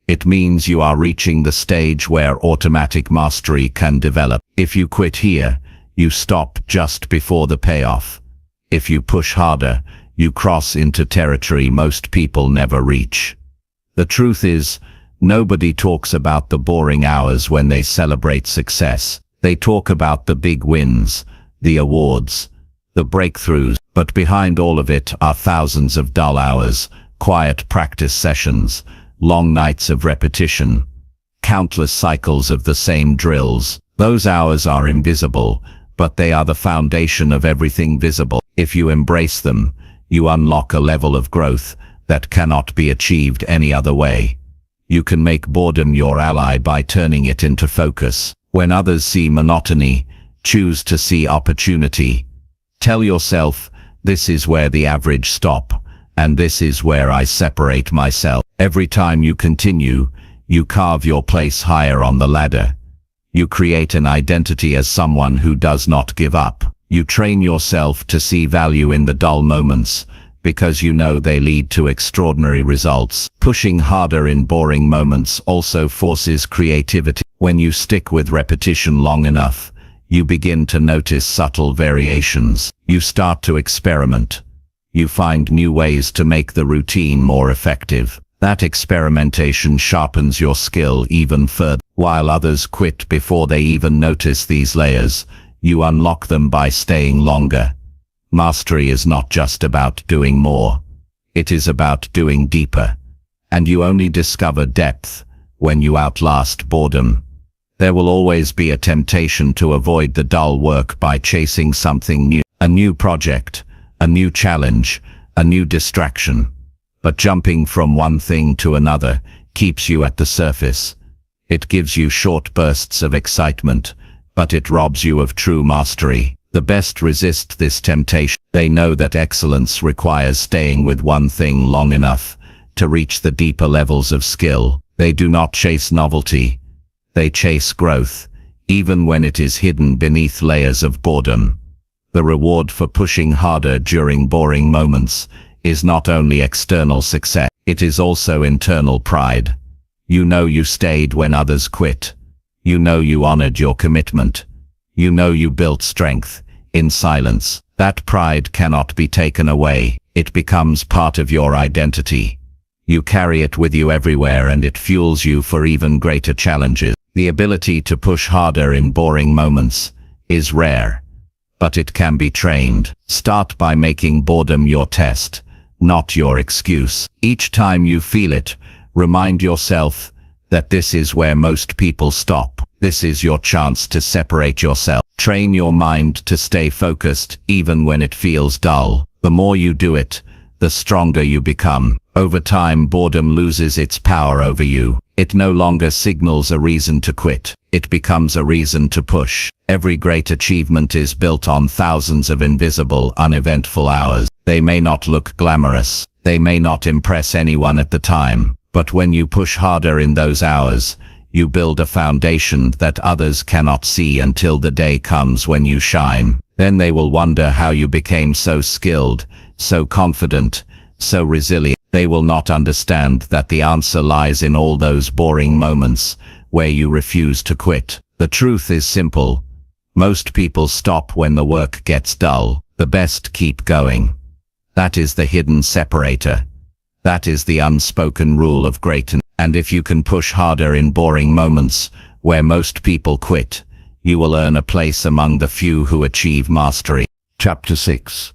It means you are reaching the stage where automatic mastery can develop. If you quit here, you stop just before the payoff. If you push harder, you cross into territory most people never reach. The truth is, nobody talks about the boring hours when they celebrate success. They talk about the big wins, the awards, the breakthroughs. But behind all of it are thousands of dull hours, quiet practice sessions, long nights of repetition, countless cycles of the same drills. Those hours are invisible, but they are the foundation of everything visible. If you embrace them, you unlock a level of growth that cannot be achieved any other way. You can make boredom your ally by turning it into focus. When others see monotony, choose to see opportunity. Tell yourself, this is where the average stop, and this is where I separate myself. Every time you continue, you carve your place higher on the ladder. You create an identity as someone who does not give up. You train yourself to see value in the dull moments, because you know they lead to extraordinary results. Pushing harder in boring moments also forces creativity. When you stick with repetition long enough, you begin to notice subtle variations. You start to experiment. You find new ways to make the routine more effective. That experimentation sharpens your skill even further. While others quit before they even notice these layers, you unlock them by staying longer. Mastery is not just about doing more. It is about doing deeper. And you only discover depth when you outlast boredom. There will always be a temptation to avoid the dull work by chasing something new. A new project, a new challenge, a new distraction. But jumping from one thing to another keeps you at the surface. It gives you short bursts of excitement, but it robs you of true mastery. The best resist this temptation. They know that excellence requires staying with one thing long enough to reach the deeper levels of skill. They do not chase novelty. They chase growth, even when it is hidden beneath layers of boredom. The reward for pushing harder during boring moments is not only external success, it is also internal pride. You know you stayed when others quit. You know you honored your commitment. You know you built strength in silence. That pride cannot be taken away. It becomes part of your identity. You carry it with you everywhere, and it fuels you for even greater challenges. The ability to push harder in boring moments is rare, but it can be trained. Start by making boredom your test, not your excuse. Each time you feel it, remind yourself that this is where most people stop. This is your chance to separate yourself. Train your mind to stay focused even when it feels dull. The more you do it, the stronger you become. Over time, boredom loses its power over you. It no longer signals a reason to quit. It becomes a reason to push. Every great achievement is built on thousands of invisible, uneventful hours. They may not look glamorous. They may not impress anyone at the time. But when you push harder in those hours, you build a foundation that others cannot see until the day comes when you shine. Then they will wonder how you became so skilled, so confident, so resilient. They will not understand that the answer lies in all those boring moments where you refuse to quit. The truth is simple. Most people stop when the work gets dull. The best keep going. That is the hidden separator. That is the unspoken rule of greatness. And if you can push harder in boring moments where most people quit, you will earn a place among the few who achieve mastery. Chapter 6.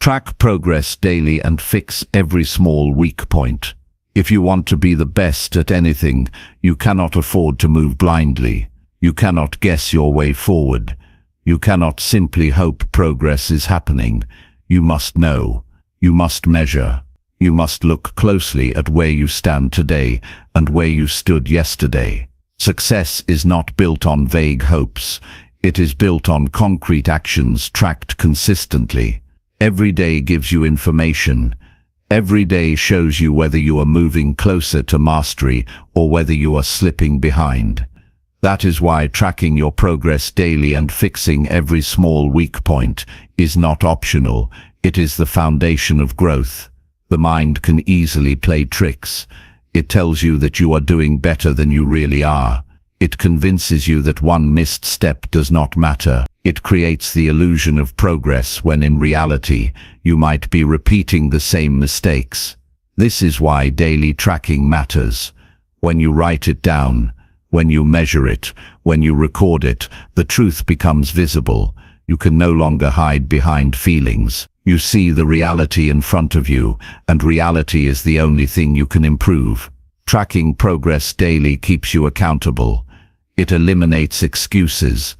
Track progress daily and fix every small weak point. If you want to be the best at anything, you cannot afford to move blindly. You cannot guess your way forward. You cannot simply hope progress is happening. You must know. You must measure. You must look closely at where you stand today and where you stood yesterday. Success is not built on vague hopes. It is built on concrete actions tracked consistently. Every day gives you information. Every day shows you whether you are moving closer to mastery or whether you are slipping behind. That is why tracking your progress daily and fixing every small weak point is not optional. It is the foundation of growth. The mind can easily play tricks. It tells you that you are doing better than you really are. It convinces you that one missed step does not matter. It creates the illusion of progress when in reality you might be repeating the same mistakes. This is why daily tracking matters. When you write it down, when you measure it, when you record it, the truth becomes visible. You can no longer hide behind feelings. You see the reality in front of you, and reality is the only thing you can improve. Tracking progress daily keeps you accountable. It eliminates excuses.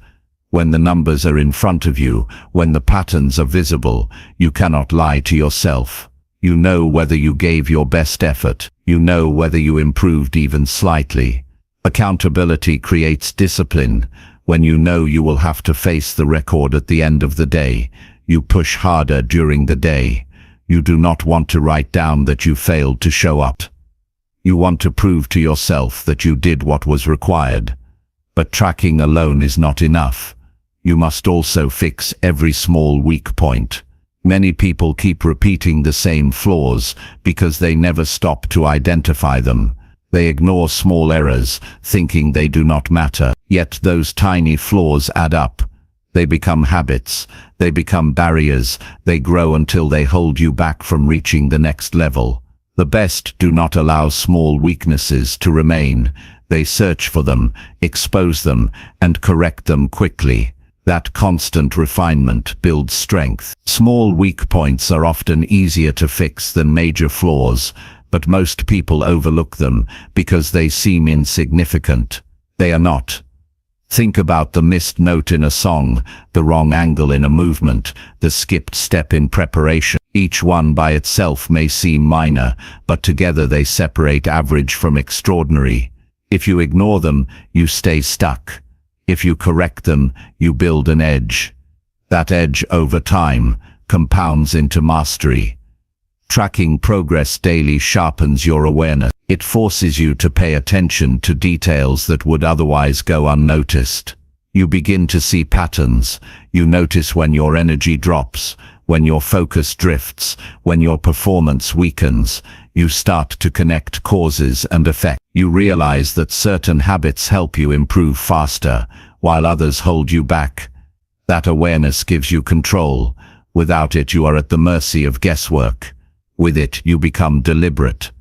When the numbers are in front of you, when the patterns are visible, you cannot lie to yourself. You know whether you gave your best effort. You know whether you improved even slightly. Accountability creates discipline. When you know you will have to face the record at the end of the day, you push harder during the day. You do not want to write down that you failed to show up. You want to prove to yourself that you did what was required. But tracking alone is not enough. You must also fix every small weak point. Many people keep repeating the same flaws because they never stop to identify them. They ignore small errors, thinking they do not matter. Yet those tiny flaws add up. They become habits. They become barriers. They grow until they hold you back from reaching the next level. The best do not allow small weaknesses to remain. They search for them, expose them, and correct them quickly. That constant refinement builds strength. Small weak points are often easier to fix than major flaws, but most people overlook them because they seem insignificant. They are not. Think about the missed note in a song, the wrong angle in a movement, the skipped step in preparation. Each one by itself may seem minor, but together they separate average from extraordinary. If you ignore them, you stay stuck. If you correct them, you build an edge. That edge, over time, compounds into mastery. Tracking progress daily sharpens your awareness. It forces you to pay attention to details that would otherwise go unnoticed. You begin to see patterns. You notice when your energy drops, when your focus drifts, when your performance weakens. You start to connect causes and effects. You realize that certain habits help you improve faster, while others hold you back. That awareness gives you control. Without it, you are at the mercy of guesswork. With it, you become deliberate.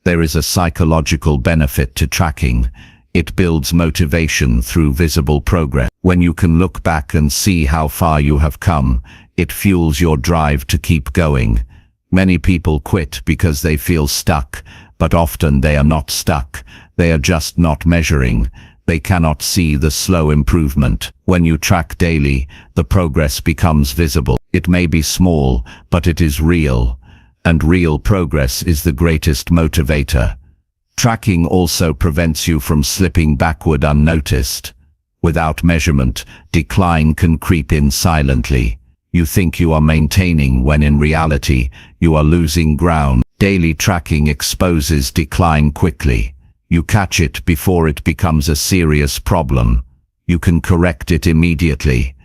There is a psychological benefit to tracking. It builds motivation through visible progress. When you can look back and see how far you have come, it fuels your drive to keep going. Many people quit because they feel stuck, but often they are not stuck. They are just not measuring. They cannot see the slow improvement. When you track daily, the progress becomes visible. It may be small, but it is real. And real progress is the greatest motivator. Tracking also prevents you from slipping backward unnoticed. Without measurement, decline can creep in silently. You think you are maintaining when in reality, you are losing ground. Daily tracking exposes decline quickly. You catch it before it becomes a serious problem. You can correct it immediately.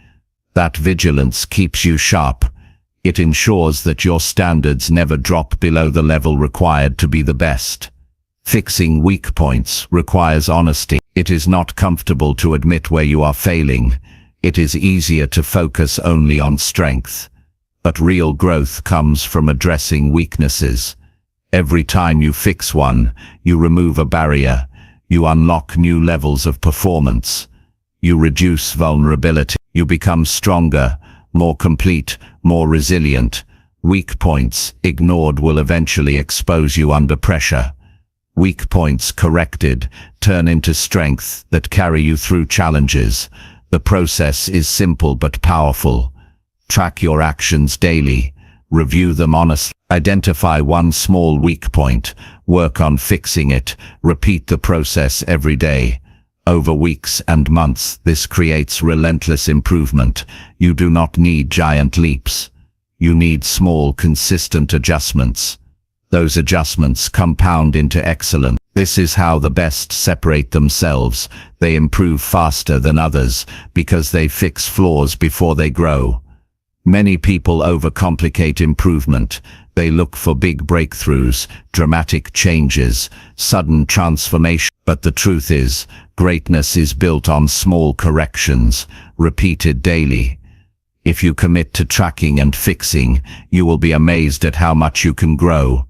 That vigilance keeps you sharp. It ensures that your standards never drop below the level required to be the best. Fixing weak points requires honesty. It is not comfortable to admit where you are failing. It is easier to focus only on strength. But real growth comes from addressing weaknesses. Every time you fix one, you remove a barrier. You unlock new levels of performance. You reduce vulnerability. You become stronger, more complete, more resilient. Weak points ignored will eventually expose you under pressure. Weak points corrected turn into strength that carry you through challenges. The process is simple but powerful. Track your actions daily. Review them honestly. Identify one small weak point. Work on fixing it. Repeat the process every day. over weeks and months. This creates relentless improvement. You do not need giant leaps. You need small, consistent adjustments. Those adjustments compound into excellence. This is how the best separate themselves. They improve faster than others because they fix flaws before they grow. Many people overcomplicate improvement. They look for big breakthroughs, dramatic changes, sudden transformation. But the truth is, greatness is built on small corrections, repeated daily. If you commit to tracking and fixing, you will be amazed at how much you can grow.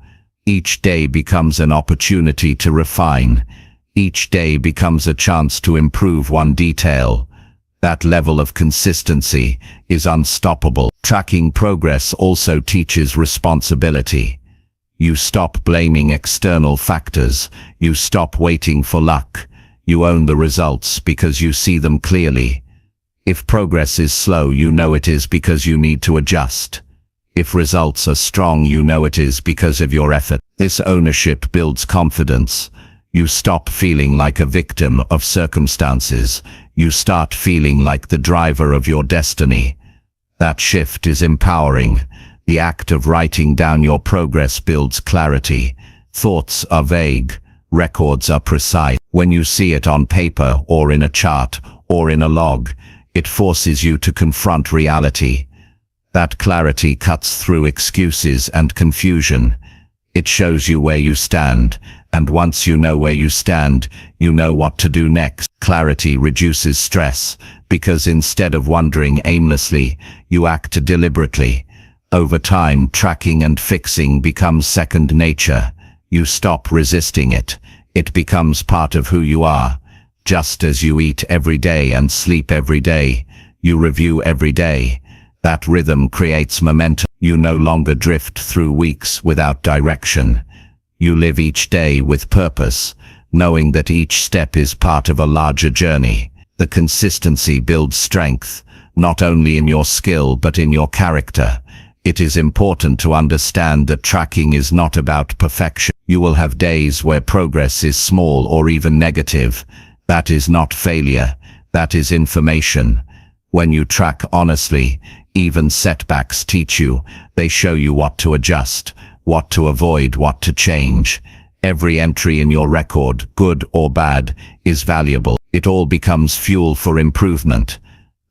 Each day becomes an opportunity to refine. Each day becomes a chance to improve one detail. That level of consistency is unstoppable. Tracking progress also teaches responsibility. You stop blaming external factors. You stop waiting for luck. You own the results because you see them clearly. If progress is slow, you know it is because you need to adjust. If results are strong, you know it is because of your effort. This ownership builds confidence. You stop feeling like a victim of circumstances. You start feeling like the driver of your destiny. That shift is empowering. The act of writing down your progress builds clarity. Thoughts are vague. Records are precise. When you see it on paper or in a chart or in a log, it forces you to confront reality. That clarity cuts through excuses and confusion. It shows you where you stand, and once you know where you stand, you know what to do next. Clarity reduces stress, because instead of wandering aimlessly, you act deliberately. Over time, tracking and fixing becomes second nature. You stop resisting it. It becomes part of who you are. Just as you eat every day and sleep every day, you review every day. That rhythm creates momentum. You no longer drift through weeks without direction. You live each day with purpose, knowing that each step is part of a larger journey. The consistency builds strength, not only in your skill but in your character. It is important to understand that tracking is not about perfection. You will have days where progress is small or even negative. That is not failure. That is information. When you track honestly, even setbacks teach you. They show you what to adjust, what to avoid, what to change. Every entry in your record, good or bad, is valuable. It all becomes fuel for improvement.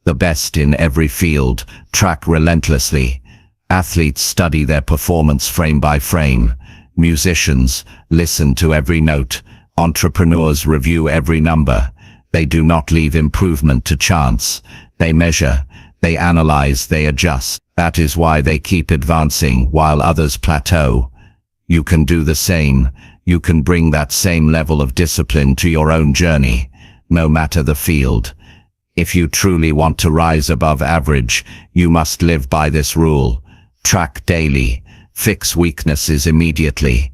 The best in every field track relentlessly. Athletes study their performance frame by frame. Musicians listen to every note. Entrepreneurs review every number. They do not leave improvement to chance. They measure, they analyze, they adjust. That is why they keep advancing while others plateau. You can do the same. You can bring that same level of discipline to your own journey, no matter the field. If you truly want to rise above average, you must live by this rule. Track daily. Fix weaknesses immediately.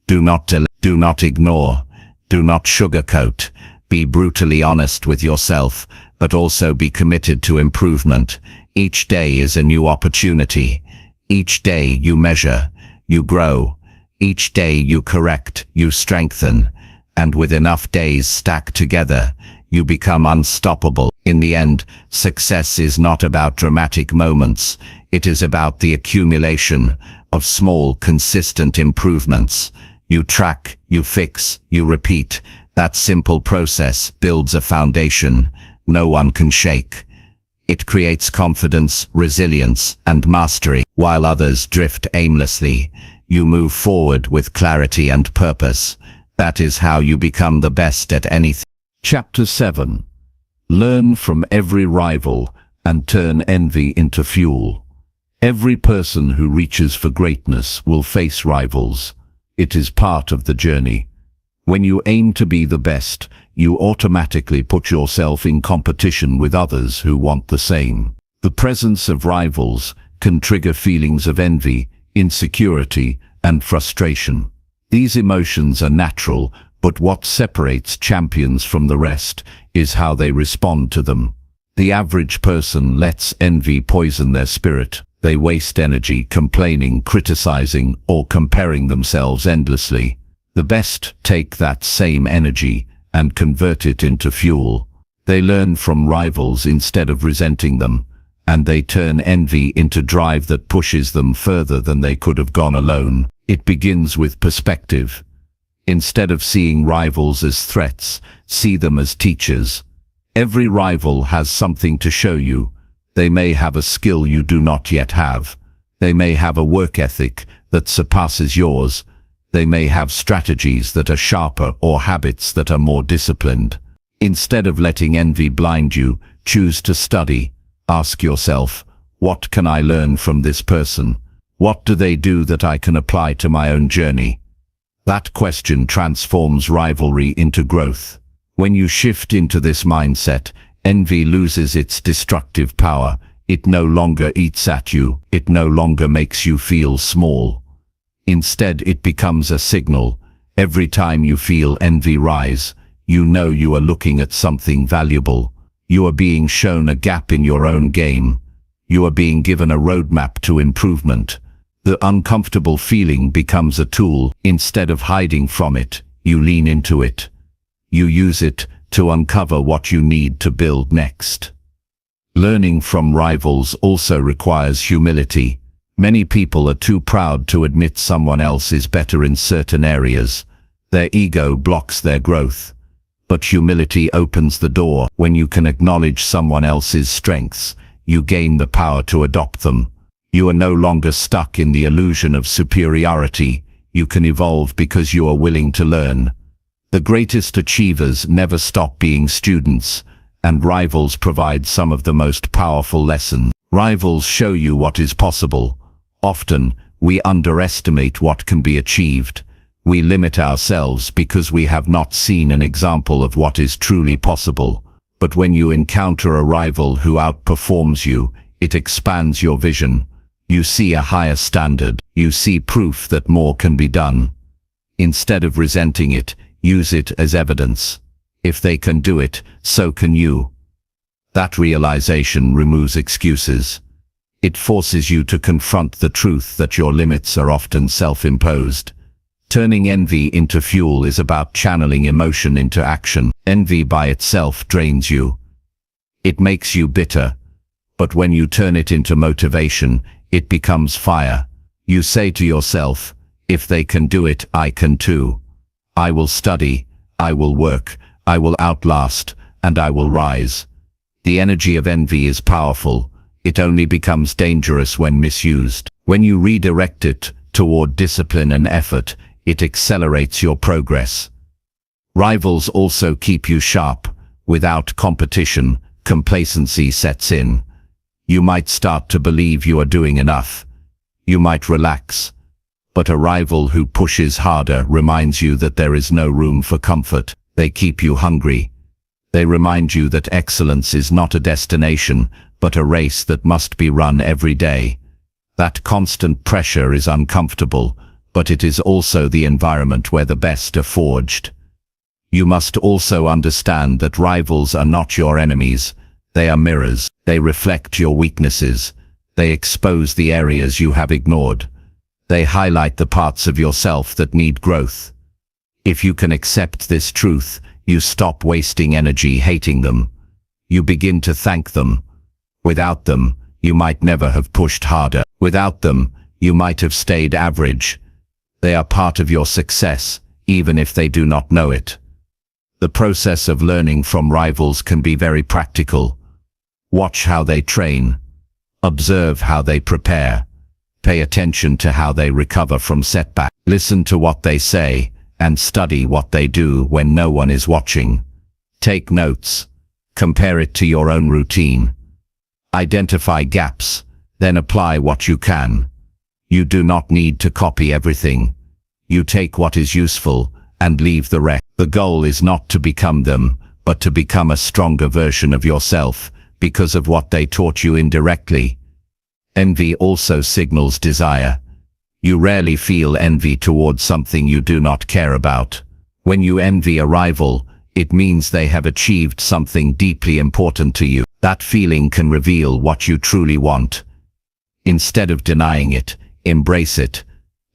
Do not delay. Do not ignore. Do not sugarcoat. Be brutally honest with yourself, but also be committed to improvement. Each day is a new opportunity. Each day you measure, you grow. Each day you correct, you strengthen. And with enough days stacked together, you become unstoppable. In the end, success is not about dramatic moments. It is about the accumulation of small, consistent improvements. You track, you fix, you repeat. That simple process builds a foundation no one can shake. It creates confidence, resilience, and mastery. While others drift aimlessly, you move forward with clarity and purpose. That is how you become the best at anything. Chapter 7. Learn from every rival and turn envy into fuel. Every person who reaches for greatness will face rivals. It is part of the journey. When you aim to be the best, you automatically put yourself in competition with others who want the same. The presence of rivals can trigger feelings of envy, insecurity, and frustration. These emotions are natural, but what separates champions from the rest is how they respond to them. The average person lets envy poison their spirit. They waste energy complaining, criticizing, or comparing themselves endlessly. The best take that same energy and convert it into fuel. They learn from rivals instead of resenting them, and they turn envy into drive that pushes them further than they could have gone alone. It begins with perspective. Instead of seeing rivals as threats, see them as teachers. Every rival has something to show you. They may have a skill you do not yet have. They may have a work ethic that surpasses yours. They may have strategies that are sharper or habits that are more disciplined. Instead of letting envy blind you, choose to study. Ask yourself, what can I learn from this person? What do they do that I can apply to my own journey? That question transforms rivalry into growth. When you shift into this mindset, envy loses its destructive power. It no longer eats at you. It no longer makes you feel small. Instead, it becomes a signal. Every time you feel envy rise, you know you are looking at something valuable. You are being shown a gap in your own game. You are being given a roadmap to improvement. The uncomfortable feeling becomes a tool. Instead of hiding from it, you lean into it. You use it to uncover what you need to build next. Learning from rivals also requires humility. Many people are too proud to admit someone else is better in certain areas. Their ego blocks their growth. But humility opens the door. When you can acknowledge someone else's strengths, you gain the power to adopt them. You are no longer stuck in the illusion of superiority. You can evolve because you are willing to learn. The greatest achievers never stop being students, and rivals provide some of the most powerful lessons. Rivals show you what is possible. Often, we underestimate what can be achieved. We limit ourselves because we have not seen an example of what is truly possible. But when you encounter a rival who outperforms you, it expands your vision. You see a higher standard. You see proof that more can be done. Instead of resenting it, use it as evidence. If they can do it, so can you. That realization removes excuses. It forces you to confront the truth that your limits are often self-imposed. Turning envy into fuel is about channeling emotion into action. Envy by itself drains you. It makes you bitter. But when you turn it into motivation, it becomes fire. You say to yourself, if they can do it, I can too. I will study, I will work, I will outlast, and I will rise. The energy of envy is powerful. It only becomes dangerous when misused. When you redirect it toward discipline and effort, it accelerates your progress. Rivals also keep you sharp. Without competition, complacency sets in. You might start to believe you are doing enough. You might relax. But a rival who pushes harder reminds you that there is no room for comfort. They keep you hungry. They remind you that excellence is not a destination, but a race that must be run every day. That constant pressure is uncomfortable, but it is also the environment where the best are forged. You must also understand that rivals are not your enemies. They are mirrors. They reflect your weaknesses. They expose the areas you have ignored. They highlight the parts of yourself that need growth. If you can accept this truth, you stop wasting energy hating them. You begin to thank them. Without them, you might never have pushed harder. Without them, you might have stayed average. They are part of your success, even if they do not know it. The process of learning from rivals can be very practical. Watch how they train. Observe how they prepare. Pay attention to how they recover from setbacks. Listen to what they say, and study what they do when no one is watching. Take notes. Compare it to your own routine. Identify gaps, then apply what you can. You do not need to copy everything. You take what is useful and leave the rest. The goal is not to become them, but to become a stronger version of yourself because of what they taught you indirectly. Envy also signals desire. You rarely feel envy towards something you do not care about. When you envy a rival, it means they have achieved something deeply important to you. That feeling can reveal what you truly want. Instead of denying it, embrace it.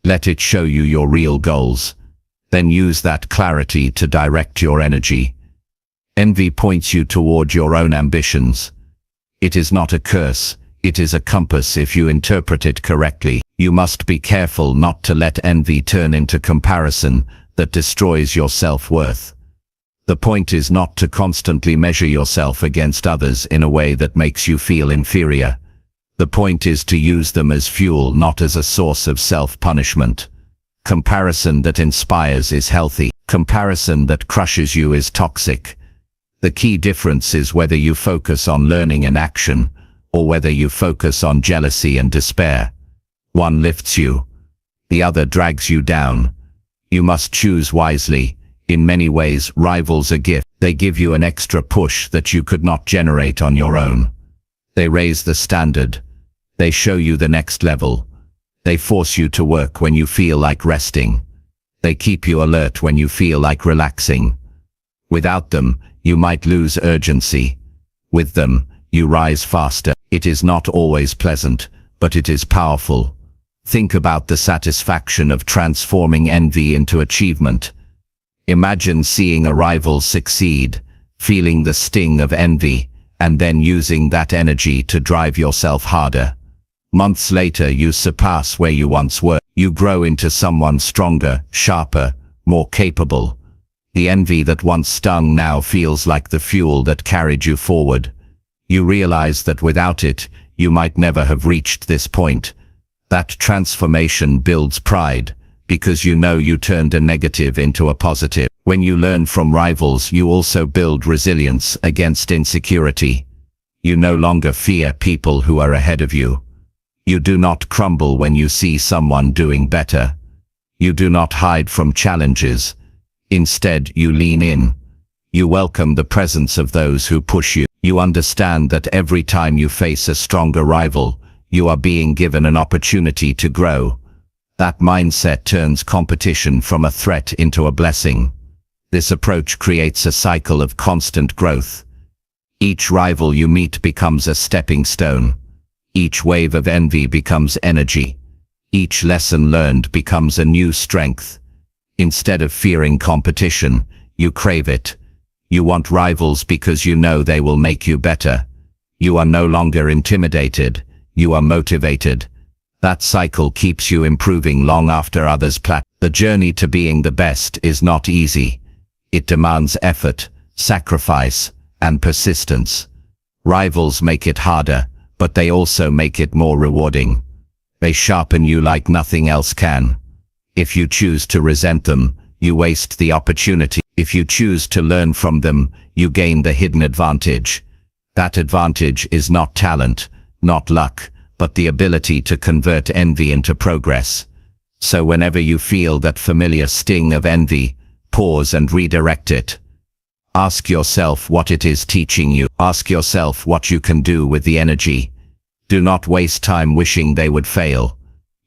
Let it show you your real goals. Then use that clarity to direct your energy. Envy points you toward your own ambitions. It is not a curse, it is a compass if you interpret it correctly. You must be careful not to let envy turn into comparison that destroys your self-worth. The point is not to constantly measure yourself against others in a way that makes you feel inferior. The point is to use them as fuel, not as a source of self-punishment. Comparison that inspires is healthy. Comparison that crushes you is toxic. The key difference is whether you focus on learning and action, or whether you focus on jealousy and despair. One lifts you, the other drags you down. You must choose wisely. In many ways, rivals are gifts. They give you an extra push that you could not generate on your own. They raise the standard. They show you the next level. They force you to work when you feel like resting. They keep you alert when you feel like relaxing. Without them, you might lose urgency. With them, you rise faster. It is not always pleasant, but it is powerful. Think about the satisfaction of transforming envy into achievement. Imagine seeing a rival succeed, feeling the sting of envy, and then using that energy to drive yourself harder. Months later, you surpass where you once were. You grow into someone stronger, sharper, more capable. The envy that once stung now feels like the fuel that carried you forward. You realize that without it, you might never have reached this point. That transformation builds pride, because you know you turned a negative into a positive. When you learn from rivals, you also build resilience against insecurity. You no longer fear people who are ahead of you. You do not crumble when you see someone doing better. You do not hide from challenges. Instead, you lean in. You welcome the presence of those who push you. You understand that every time you face a stronger rival, you are being given an opportunity to grow. That mindset turns competition from a threat into a blessing. This approach creates a cycle of constant growth. Each rival you meet becomes a stepping stone. Each wave of envy becomes energy. Each lesson learned becomes a new strength. Instead of fearing competition, you crave it. You want rivals because you know they will make you better. You are no longer intimidated. You are motivated. That cycle keeps you improving long after others plateau. The journey to being the best is not easy. It demands effort, sacrifice, and persistence. Rivals make it harder, but they also make it more rewarding. They sharpen you like nothing else can. If you choose to resent them, you waste the opportunity. If you choose to learn from them, you gain the hidden advantage. That advantage is not talent, not luck, but the ability to convert envy into progress. So whenever you feel that familiar sting of envy, pause and redirect it. Ask yourself what it is teaching you. Ask yourself what you can do with the energy. Do not waste time wishing they would fail.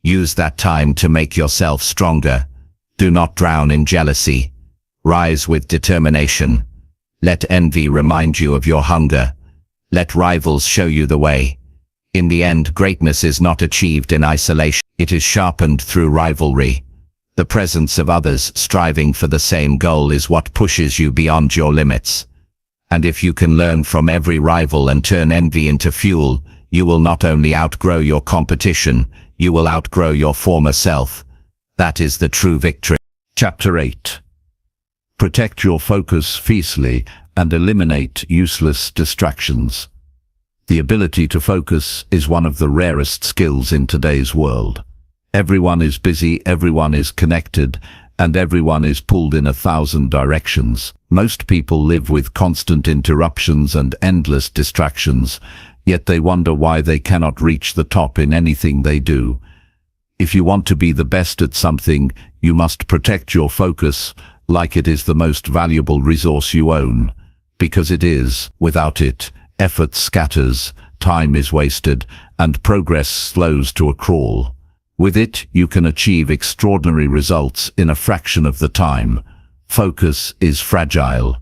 Use that time to make yourself stronger. Do not drown in jealousy. Rise with determination. Let envy remind you of your hunger. Let rivals show you the way. In the end, greatness is not achieved in isolation. It is sharpened through rivalry. The presence of others striving for the same goal is what pushes you beyond your limits. And if you can learn from every rival and turn envy into fuel, you will not only outgrow your competition, you will outgrow your former self. That is the true victory. Chapter 8. Protect your focus fiercely and eliminate useless distractions. The ability to focus is one of the rarest skills in today's world. Everyone is busy, everyone is connected, and everyone is pulled in 1,000 directions. Most people live with constant interruptions and endless distractions, yet they wonder why they cannot reach the top in anything they do. If you want to be the best at something, you must protect your focus like it is the most valuable resource you own. Because it is. Without it, effort scatters, time is wasted, and progress slows to a crawl. With it, you can achieve extraordinary results in a fraction of the time. Focus is fragile.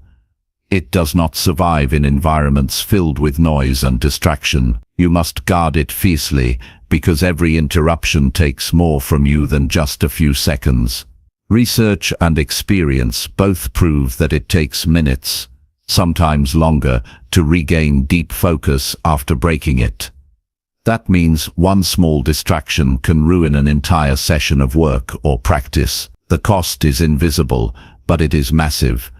It does not survive in environments filled with noise and distraction. You must guard it fiercely, because every interruption takes more from you than just a few seconds. Research and experience both prove that it takes minutes, sometimes longer, to regain deep focus after breaking it. That means one small distraction can ruin an entire session of work or practice. The cost is invisible, but it is massive.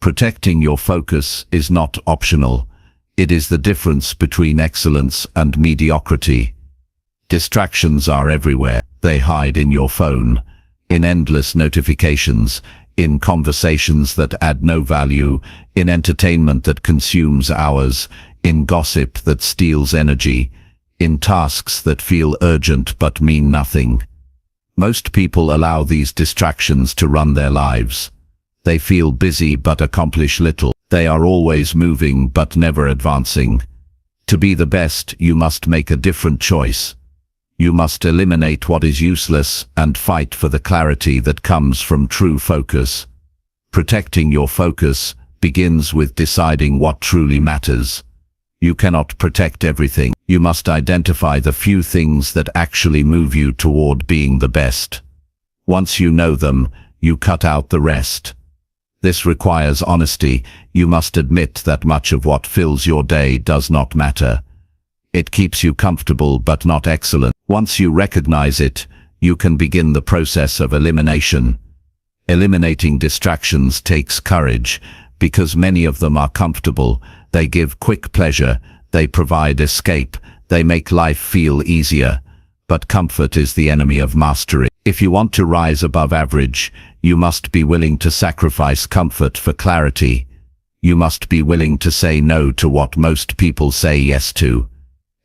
Protecting your focus is not optional. It is the difference between excellence and mediocrity. Distractions are everywhere. They hide in your phone, in endless notifications, in conversations that add no value, in entertainment that consumes hours, in gossip that steals energy, in tasks that feel urgent but mean nothing. Most people allow these distractions to run their lives. They feel busy but accomplish little. They are always moving but never advancing. To be the best, you must make a different choice. You must eliminate what is useless and fight for the clarity that comes from true focus. Protecting your focus begins with deciding what truly matters. You cannot protect everything. You must identify the few things that actually move you toward being the best. Once you know them, you cut out the rest. This requires honesty. You must admit that much of what fills your day does not matter. It keeps you comfortable but not excellent. Once you recognize it, you can begin the process of elimination. Eliminating distractions takes courage, because many of them are comfortable. They give quick pleasure, they provide escape, they make life feel easier. But comfort is the enemy of mastery. If you want to rise above average, you must be willing to sacrifice comfort for clarity. You must be willing to say no to what most people say yes to.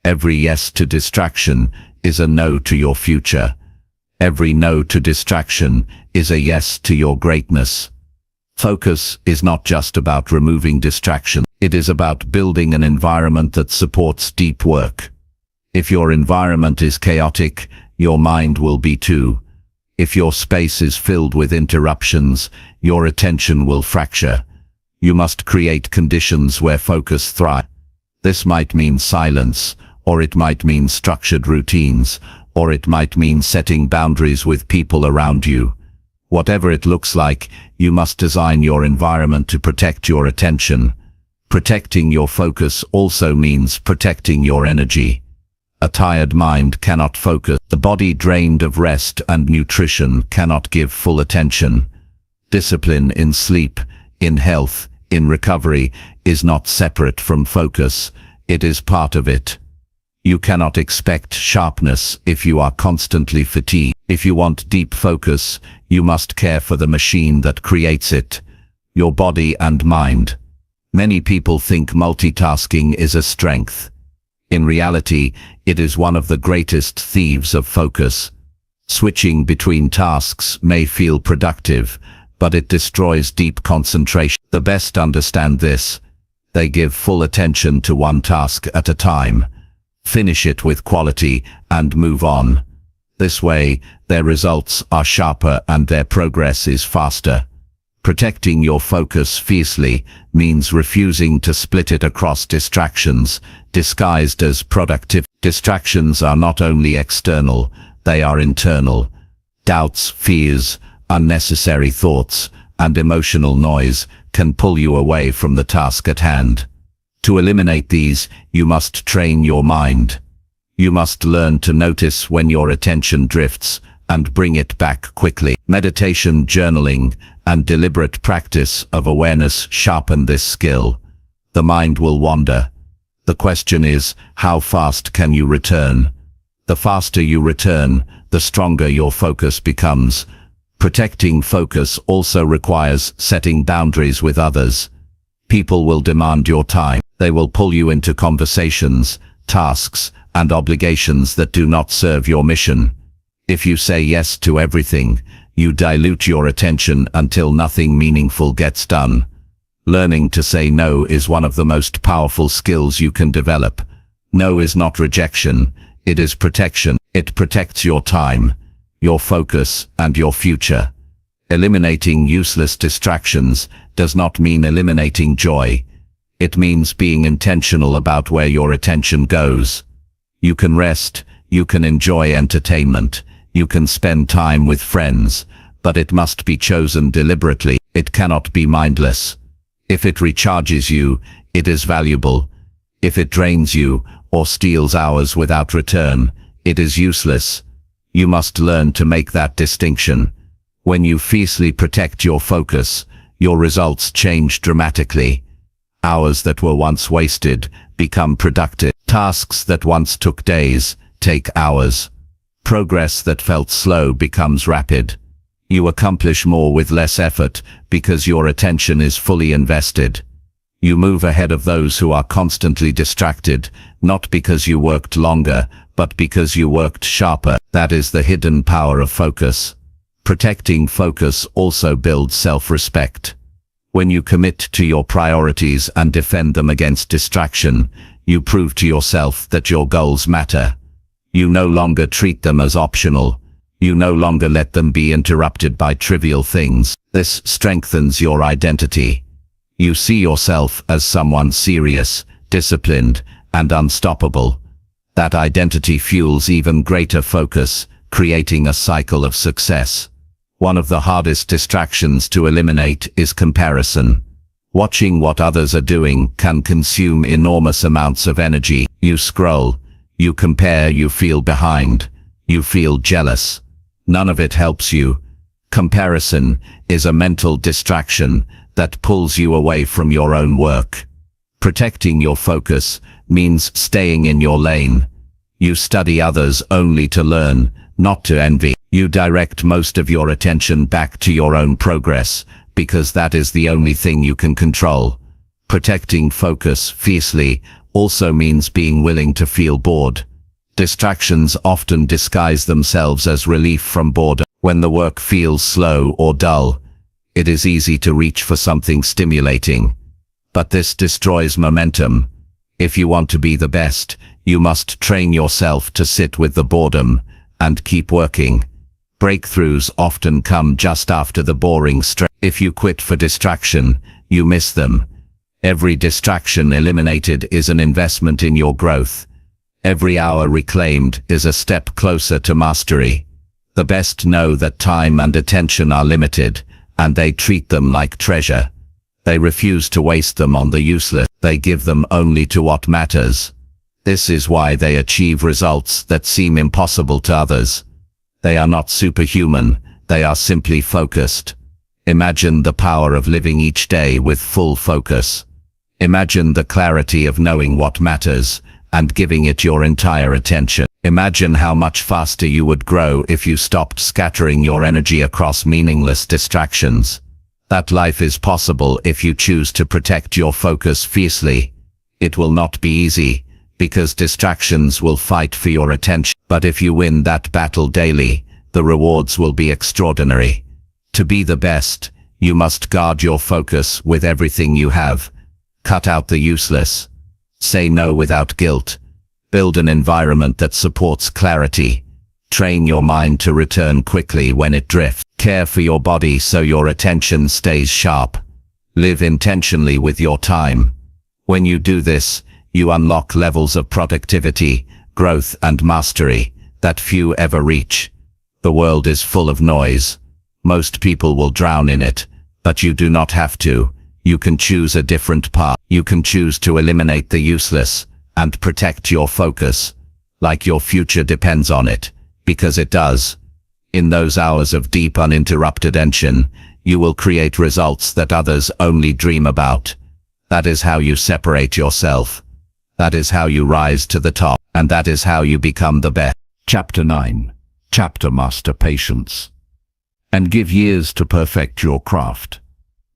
Every yes to distraction is a no to your future. Every no to distraction is a yes to your greatness. Focus is not just about removing distraction. It is about building an environment that supports deep work. If your environment is chaotic, your mind will be too. If your space is filled with interruptions, your attention will fracture. You must create conditions where focus thrives. This might mean silence, or it might mean structured routines, or it might mean setting boundaries with people around you. Whatever it looks like, you must design your environment to protect your attention. Protecting your focus also means protecting your energy. A tired mind cannot focus. The body drained of rest and nutrition cannot give full attention. Discipline in sleep, in health, in recovery is not separate from focus. It is part of it. You cannot expect sharpness if you are constantly fatigued. If you want deep focus, you must care for the machine that creates it, your body and mind. Many people think multitasking is a strength. In reality, it is one of the greatest thieves of focus. Switching between tasks may feel productive, but it destroys deep concentration. The best understand this. They give full attention to one task at a time. Finish it with quality and move on. This way, their results are sharper and their progress is faster. Protecting your focus fiercely means refusing to split it across distractions, disguised as productive. Distractions are not only external, they are internal. Doubts, fears, unnecessary thoughts, and emotional noise can pull you away from the task at hand. To eliminate these, you must train your mind. You must learn to notice when your attention drifts and bring it back quickly. Meditation, journaling, and deliberate practice of awareness sharpen this skill. The mind will wander. The question is, how fast can you return? The faster you return, the stronger your focus becomes. Protecting focus also requires setting boundaries with others. People will demand your time. They will pull you into conversations, tasks, and obligations that do not serve your mission. If you say yes to everything, you dilute your attention until nothing meaningful gets done. Learning to say no is one of the most powerful skills you can develop. No is not rejection, it is protection. It protects your time, your focus, and your future. Eliminating useless distractions does not mean eliminating joy. It means being intentional about where your attention goes. You can rest, you can enjoy entertainment, you can spend time with friends, but it must be chosen deliberately. It cannot be mindless. If it recharges you, it is valuable. If it drains you, or steals hours without return, it is useless. You must learn to make that distinction. When you fiercely protect your focus, your results change dramatically. Hours that were once wasted become productive. Tasks that once took days take hours. Progress that felt slow becomes rapid. You accomplish more with less effort because your attention is fully invested. You move ahead of those who are constantly distracted, not because you worked longer, but because you worked sharper. That is the hidden power of focus. Protecting focus also builds self-respect. When you commit to your priorities and defend them against distraction, you prove to yourself that your goals matter. You no longer treat them as optional. You no longer let them be interrupted by trivial things. This strengthens your identity. You see yourself as someone serious, disciplined, and unstoppable. That identity fuels even greater focus, creating a cycle of success. One of the hardest distractions to eliminate is comparison. Watching what others are doing can consume enormous amounts of energy. You scroll, you compare, you feel behind, you feel jealous. None of it helps you. Comparison is a mental distraction that pulls you away from your own work. Protecting your focus means staying in your lane. You study others only to learn, not to envy. You direct most of your attention back to your own progress, because that is the only thing you can control. Protecting focus fiercely also means being willing to feel bored. Distractions often disguise themselves as relief from boredom. When the work feels slow or dull, it is easy to reach for something stimulating. But this destroys momentum. If you want to be the best, you must train yourself to sit with the boredom and keep working. Breakthroughs often come just after the boring stretch. If you quit for distraction, you miss them. Every distraction eliminated is an investment in your growth. Every hour reclaimed is a step closer to mastery. The best know that time and attention are limited, and they treat them like treasure. They refuse to waste them on the useless. They give them only to what matters. This is why they achieve results that seem impossible to others. They are not superhuman, they are simply focused. Imagine the power of living each day with full focus. Imagine the clarity of knowing what matters and giving it your entire attention. Imagine how much faster you would grow if you stopped scattering your energy across meaningless distractions. That life is possible if you choose to protect your focus fiercely. It will not be easy, because distractions will fight for your attention. But if you win that battle daily, the rewards will be extraordinary. To be the best, you must guard your focus with everything you have. Cut out the useless. Say no without guilt. Build an environment that supports clarity. Train your mind to return quickly when it drifts. Care for your body so your attention stays sharp. Live intentionally with your time. When you do this, you unlock levels of productivity, growth and mastery that few ever reach. The world is full of noise. Most people will drown in it, but you do not have to. You can choose a different path. You can choose to eliminate the useless and protect your focus, like your future depends on it, because it does. In those hours of deep uninterrupted attention, you will create results that others only dream about. That is how you separate yourself. That is how you rise to the top, and that is how you become the best. Chapter 9. Chapter Master Patience. And give years to perfect your craft.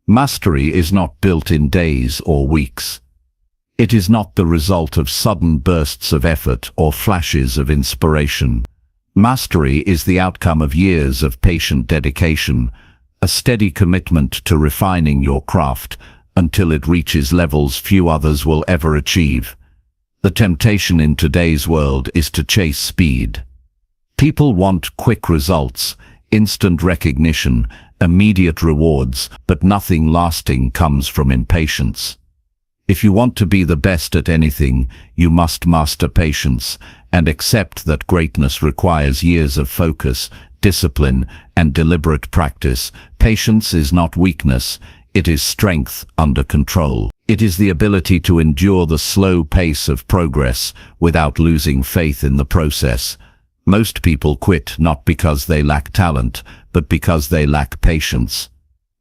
Mastery is not built in days or weeks. It is not the result of sudden bursts of effort or flashes of inspiration. Mastery is the outcome of years of patient dedication, a steady commitment to refining your craft until it reaches levels few others will ever achieve. The temptation in today's world is to chase speed. People want quick results, instant recognition, immediate rewards, but nothing lasting comes from impatience. If you want to be the best at anything, you must master patience and accept that greatness requires years of focus, discipline, and deliberate practice. Patience is not weakness, it is strength under control. It is the ability to endure the slow pace of progress without losing faith in the process. Most people quit not because they lack talent, but because they lack patience.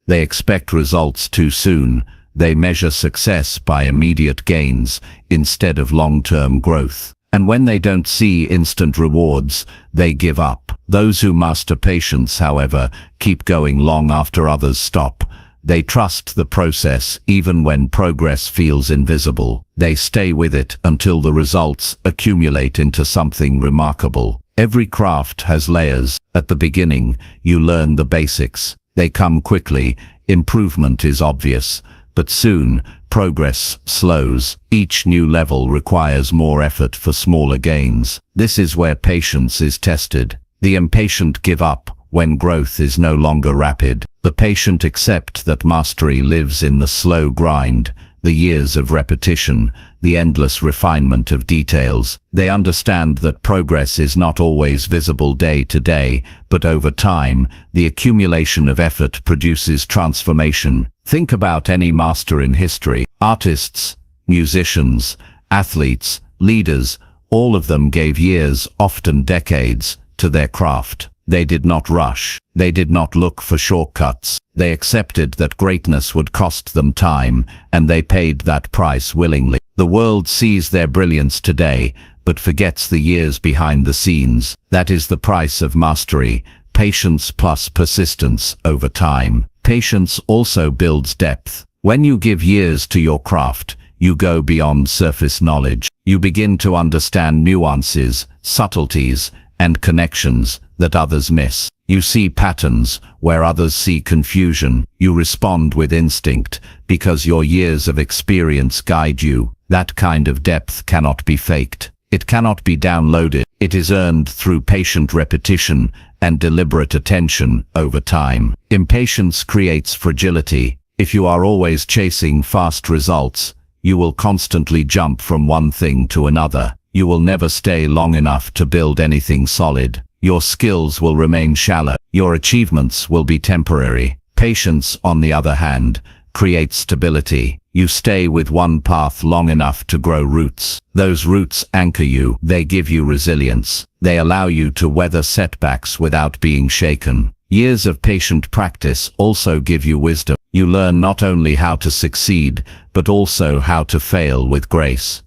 They expect results too soon. They measure success by immediate gains instead of long-term growth. And when they don't see instant rewards, they give up. Those who master patience, however, keep going long after others stop. They trust the process even when progress feels invisible. They stay with it until the results accumulate into something remarkable. Every craft has layers. At the beginning, you learn the basics. They come quickly, improvement is obvious, but soon, progress slows. Each new level requires more effort for smaller gains. This is where patience is tested. The impatient give up when growth is no longer rapid. The patient accept that mastery lives in the slow grind, the years of repetition, the endless refinement of details. They understand that progress is not always visible day to day, but over time, the accumulation of effort produces transformation. Think about any master in history. Artists, musicians, athletes, leaders, all of them gave years, often decades, to their craft. They did not rush. They did not look for shortcuts. They accepted that greatness would cost them time, and they paid that price willingly. The world sees their brilliance today, but forgets the years behind the scenes. That is the price of mastery, patience plus persistence over time. Patience also builds depth. When you give years to your craft, you go beyond surface knowledge. You begin to understand nuances, subtleties, and connections that others miss. You see patterns where others see confusion. You respond with instinct because your years of experience guide you. That kind of depth cannot be faked. It cannot be downloaded. It is earned through patient repetition and deliberate attention over time. Impatience creates fragility. If you are always chasing fast results, you will constantly jump from one thing to another. You will never stay long enough to build anything solid. Your skills will remain shallow. Your achievements will be temporary. Patience, on the other hand, creates stability. You stay with one path long enough to grow roots. Those roots anchor you. They give you resilience. They allow you to weather setbacks without being shaken. Years of patient practice also give you wisdom. You learn not only how to succeed, but also how to fail with grace.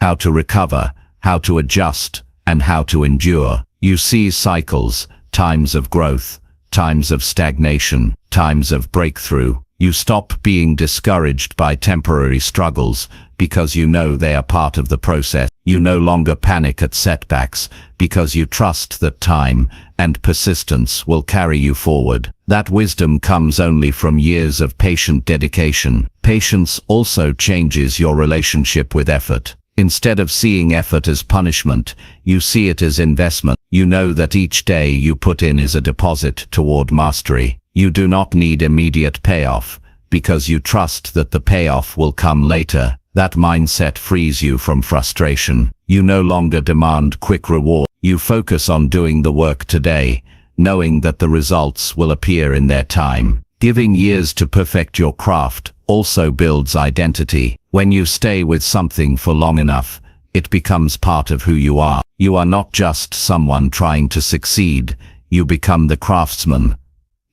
How to recover, how to adjust, and how to endure. You see cycles, times of growth, times of stagnation, times of breakthrough. You stop being discouraged by temporary struggles because you know they are part of the process. You no longer panic at setbacks because you trust that time and persistence will carry you forward. That wisdom comes only from years of patient dedication. Patience also changes your relationship with effort. Instead of seeing effort as punishment, you see it as investment. You know that each day you put in is a deposit toward mastery. You do not need immediate payoff, because you trust that the payoff will come later. That mindset frees you from frustration. You no longer demand quick reward. You focus on doing the work today, knowing that the results will appear in their time. Giving years to perfect your craft also builds identity. When you stay with something for long enough, it becomes part of who you are. You are not just someone trying to succeed. You become the craftsman,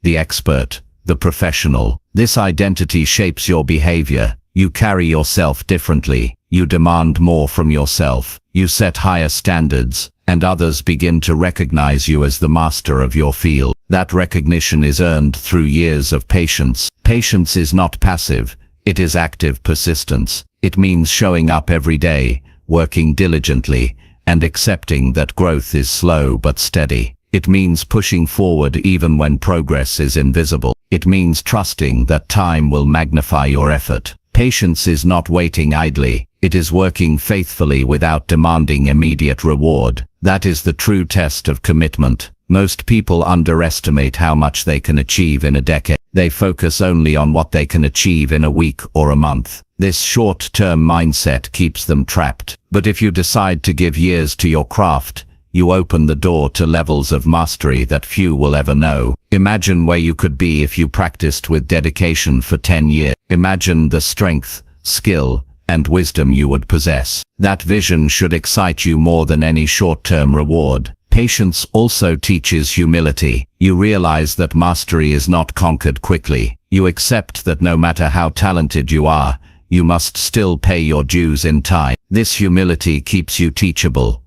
the expert, the professional. This identity shapes your behavior. You carry yourself differently. You demand more from yourself. You set higher standards, and others begin to recognize you as the master of your field. That recognition is earned through years of patience. Patience is not passive. It is active persistence. It means showing up every day, working diligently, and accepting that growth is slow but steady. It means pushing forward even when progress is invisible. It means trusting that time will magnify your effort. Patience is not waiting idly. It is working faithfully without demanding immediate reward. That is the true test of commitment. Most people underestimate how much they can achieve in a decade. They focus only on what they can achieve in a week or a month. This short-term mindset keeps them trapped. But if you decide to give years to your craft, you open the door to levels of mastery that few will ever know. Imagine where you could be if you practiced with dedication for 10 years. Imagine the strength, skill, and wisdom you would possess. That vision should excite you more than any short-term reward. Patience also teaches humility. You realize that mastery is not conquered quickly. You accept that no matter how talented you are, you must still pay your dues in time. This humility keeps you teachable.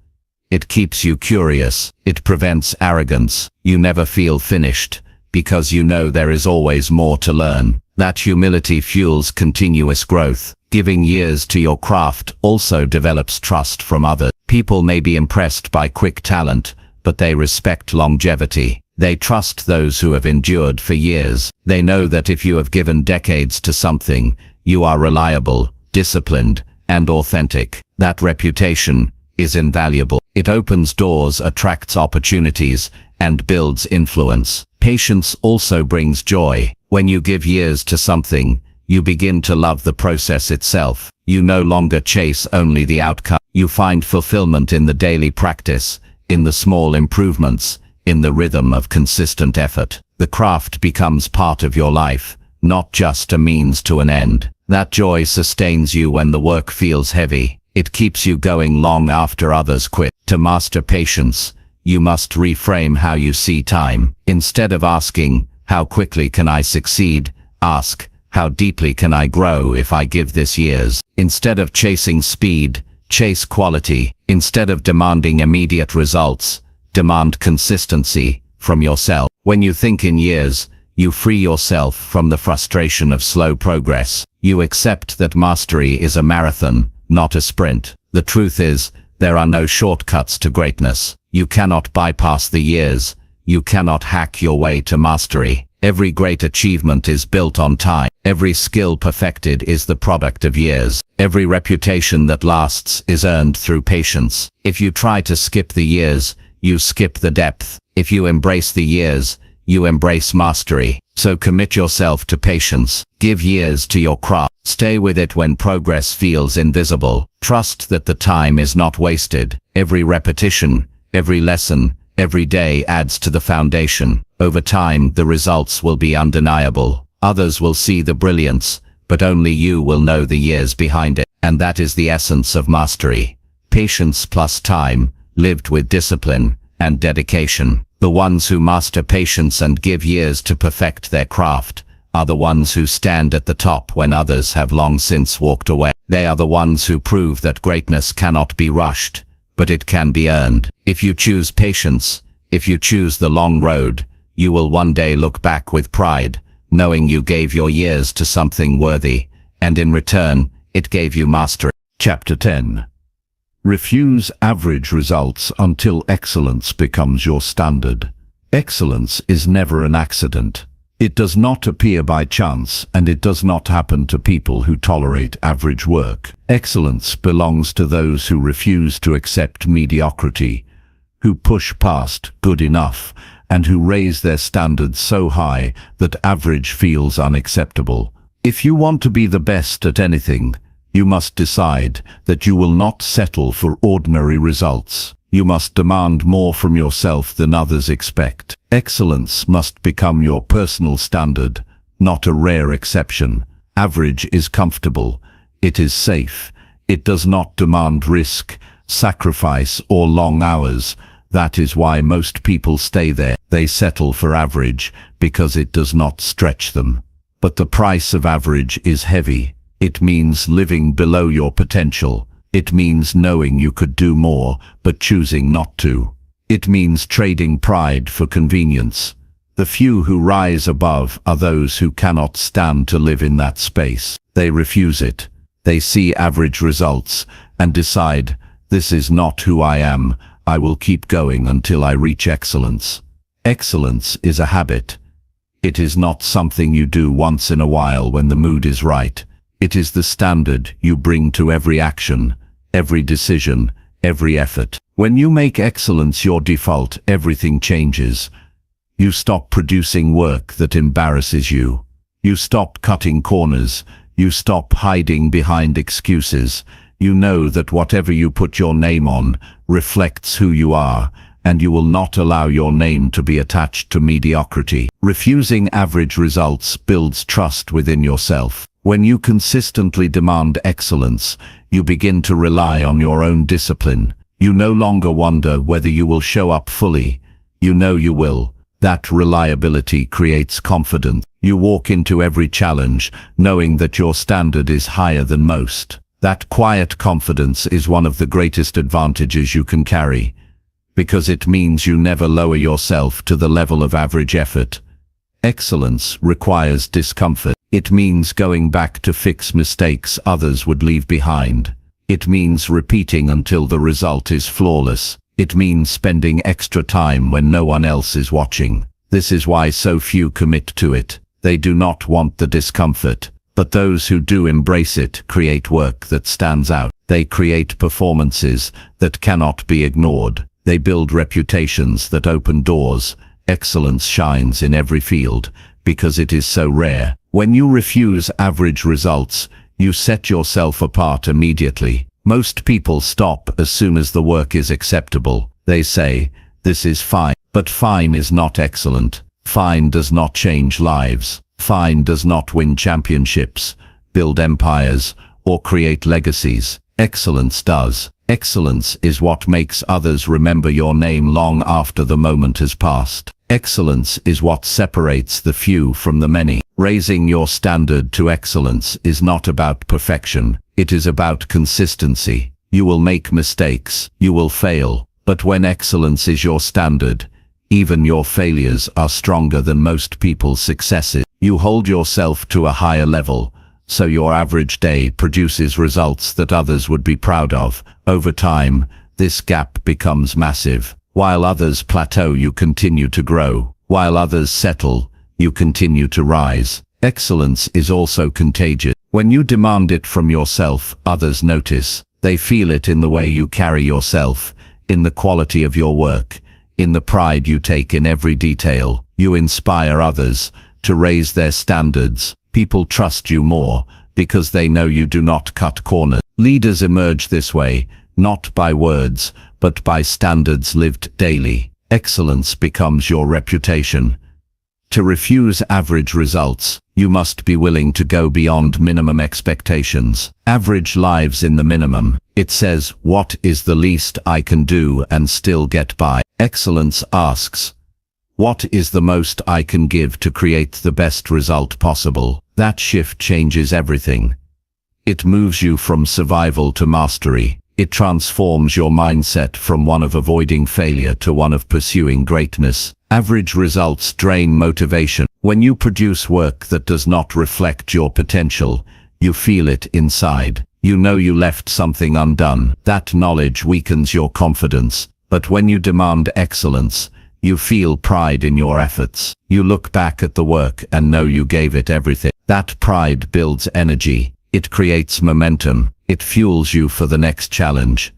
It keeps you curious. It prevents arrogance. You never feel finished, because you know there is always more to learn. That humility fuels continuous growth. Giving years to your craft also develops trust from others. People may be impressed by quick talent, but they respect longevity. They trust those who have endured for years. They know that if you have given decades to something, you are reliable, disciplined, and authentic. That reputation is invaluable. It opens doors, attracts opportunities, and builds influence. Patience also brings joy. When you give years to something, you begin to love the process itself. You no longer chase only the outcome. You find fulfillment in the daily practice, in the small improvements, in the rhythm of consistent effort. The craft becomes part of your life, not just a means to an end. That joy sustains you when the work feels heavy. It keeps you going long after others quit. To master patience, you must reframe how you see time. Instead of asking, how quickly can I succeed? Ask, how deeply can I grow if I give this years? Instead of chasing speed, chase quality. Instead of demanding immediate results, demand consistency from yourself. When you think in years, you free yourself from the frustration of slow progress. You accept that mastery is a marathon, not a sprint. The truth is, there are no shortcuts to greatness. You cannot bypass the years. You cannot hack your way to mastery. Every great achievement is built on time. Every skill perfected is the product of years. Every reputation that lasts is earned through patience. If you try to skip the years, you skip the depth. If you embrace the years, you embrace mastery. So commit yourself to patience. Give years to your craft. Stay with it when progress feels invisible. Trust that the time is not wasted. Every repetition, every lesson, every day adds to the foundation. Over time, the results will be undeniable. Others will see the brilliance, but only you will know the years behind it. And that is the essence of mastery. Patience plus time, lived with discipline and dedication. The ones who master patience and give years to perfect their craft are the ones who stand at the top when others have long since walked away. They are the ones who prove that greatness cannot be rushed, but it can be earned. If you choose patience, if you choose the long road, you will one day look back with pride, knowing you gave your years to something worthy, and in return, it gave you mastery. Chapter 10. Refuse average results until excellence becomes your standard. Excellence is never an accident. It does not appear by chance, and it does not happen to people who tolerate average work. Excellence belongs to those who refuse to accept mediocrity, who push past good enough, and who raise their standards so high that average feels unacceptable. If you want to be the best at anything, you must decide that you will not settle for ordinary results. You must demand more from yourself than others expect. Excellence must become your personal standard, not a rare exception. Average is comfortable. It is safe. It does not demand risk, sacrifice, or long hours. That is why most people stay there. They settle for average because it does not stretch them. But the price of average is heavy. It means living below your potential. It means knowing you could do more, but choosing not to. It means trading pride for convenience. The few who rise above are those who cannot stand to live in that space. They refuse it. They see average results and decide, this is not who I am. I will keep going until I reach excellence. Excellence is a habit. It is not something you do once in a while when the mood is right. It is the standard you bring to every action, every decision, every effort. When you make excellence your default, everything changes. You stop producing work that embarrasses you. You stop cutting corners. You stop hiding behind excuses. You know that whatever you put your name on reflects who you are, and you will not allow your name to be attached to mediocrity. Refusing average results builds trust within yourself. When you consistently demand excellence, you begin to rely on your own discipline. You no longer wonder whether you will show up fully. You know you will. That reliability creates confidence. You walk into every challenge knowing that your standard is higher than most. That quiet confidence is one of the greatest advantages you can carry, because it means you never lower yourself to the level of average effort. Excellence requires discomfort. It means going back to fix mistakes others would leave behind. It means repeating until the result is flawless. It means spending extra time when no one else is watching. This is why so few commit to it. They do not want the discomfort, but those who do embrace it create work that stands out. They create performances that cannot be ignored. They build reputations that open doors. Excellence shines in every field because it is so rare. When you refuse average results, you set yourself apart immediately. Most people stop as soon as the work is acceptable. They say, "This is fine." But fine is not excellent. Fine does not change lives. Fine does not win championships, build empires, or create legacies. Excellence does. Excellence is what makes others remember your name long after the moment has passed. Excellence is what separates the few from the many. Raising your standard to excellence is not about perfection. It is about consistency. You will make mistakes. You will fail. But when excellence is your standard, even your failures are stronger than most people's successes. You hold yourself to a higher level, so your average day produces results that others would be proud of. Over time, this gap becomes massive. While others plateau, you continue to grow. While others settle, you continue to rise. Excellence is also contagious. When you demand it from yourself, others notice. They feel it in the way you carry yourself, in the quality of your work, in the pride you take in every detail. You inspire others to raise their standards. People trust you more because they know you do not cut corners. Leaders emerge this way, not by words, but by standards lived daily. Excellence becomes your reputation. To refuse average results, you must be willing to go beyond minimum expectations. Average lives in the minimum. It says, "What is the least I can do and still get by?" Excellence asks, "What is the most I can give to create the best result possible?" That shift changes everything. It moves you from survival to mastery. It transforms your mindset from one of avoiding failure to one of pursuing greatness. Average results drain motivation. When you produce work that does not reflect your potential, you feel it inside. You know you left something undone. That knowledge weakens your confidence. But when you demand excellence, you feel pride in your efforts. You look back at the work and know you gave it everything. That pride builds energy. It creates momentum. It fuels you for the next challenge.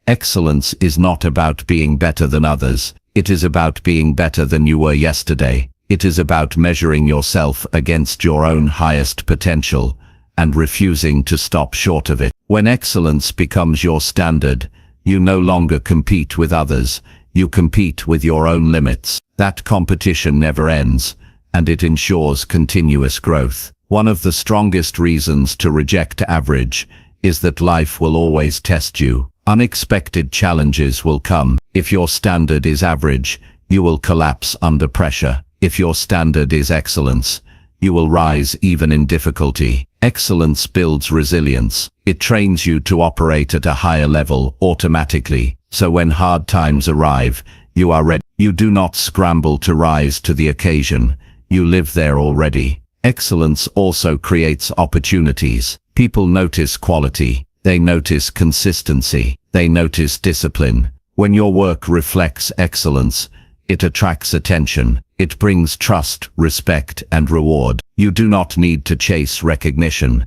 Excellence is not about being better than others. It is about being better than you were yesterday. It is about measuring yourself against your own highest potential and refusing to stop short of it. When excellence becomes your standard, you no longer compete with others. You compete with your own limits. That competition never ends, and it ensures continuous growth. One of the strongest reasons to reject average is that life will always test you. Unexpected challenges will come. If your standard is average, you will collapse under pressure. If your standard is excellence, you will rise even in difficulty. Excellence builds resilience. It trains you to operate at a higher level automatically. So when hard times arrive, you are ready. You do not scramble to rise to the occasion. You live there already. Excellence also creates opportunities. People notice quality. They notice consistency. They notice discipline. When your work reflects excellence, it attracts attention. It brings trust, respect, and reward. You do not need to chase recognition.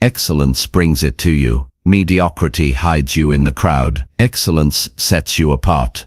Excellence brings it to you. Mediocrity hides you in the crowd. Excellence sets you apart.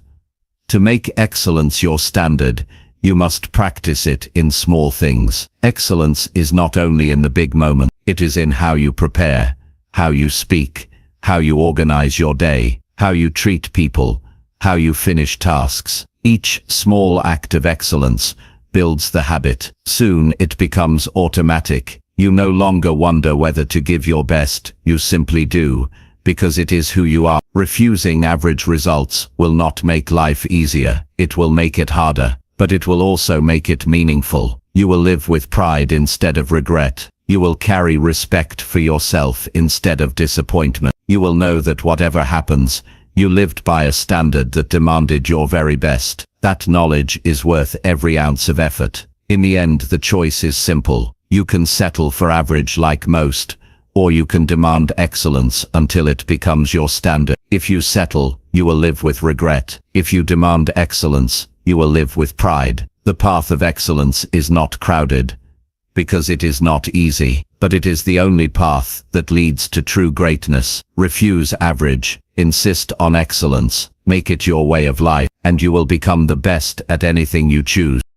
To make excellence your standard, you must practice it in small things. Excellence is not only in the big moment. It is in how you prepare, how you speak, how you organize your day, how you treat people, how you finish tasks. Each small act of excellence builds the habit. Soon it becomes automatic. You no longer wonder whether to give your best, you simply do, because it is who you are. Refusing average results will not make life easier, it will make it harder, but it will also make it meaningful. You will live with pride instead of regret. You will carry respect for yourself instead of disappointment. You will know that whatever happens, you lived by a standard that demanded your very best. That knowledge is worth every ounce of effort. In the end, the choice is simple. You can settle for average like most, or you can demand excellence until it becomes your standard. If you settle, you will live with regret. If you demand excellence, you will live with pride. The path of excellence is not crowded, because it is not easy, but it is the only path that leads to true greatness. Refuse average, insist on excellence, make it your way of life, and you will become the best at anything you choose.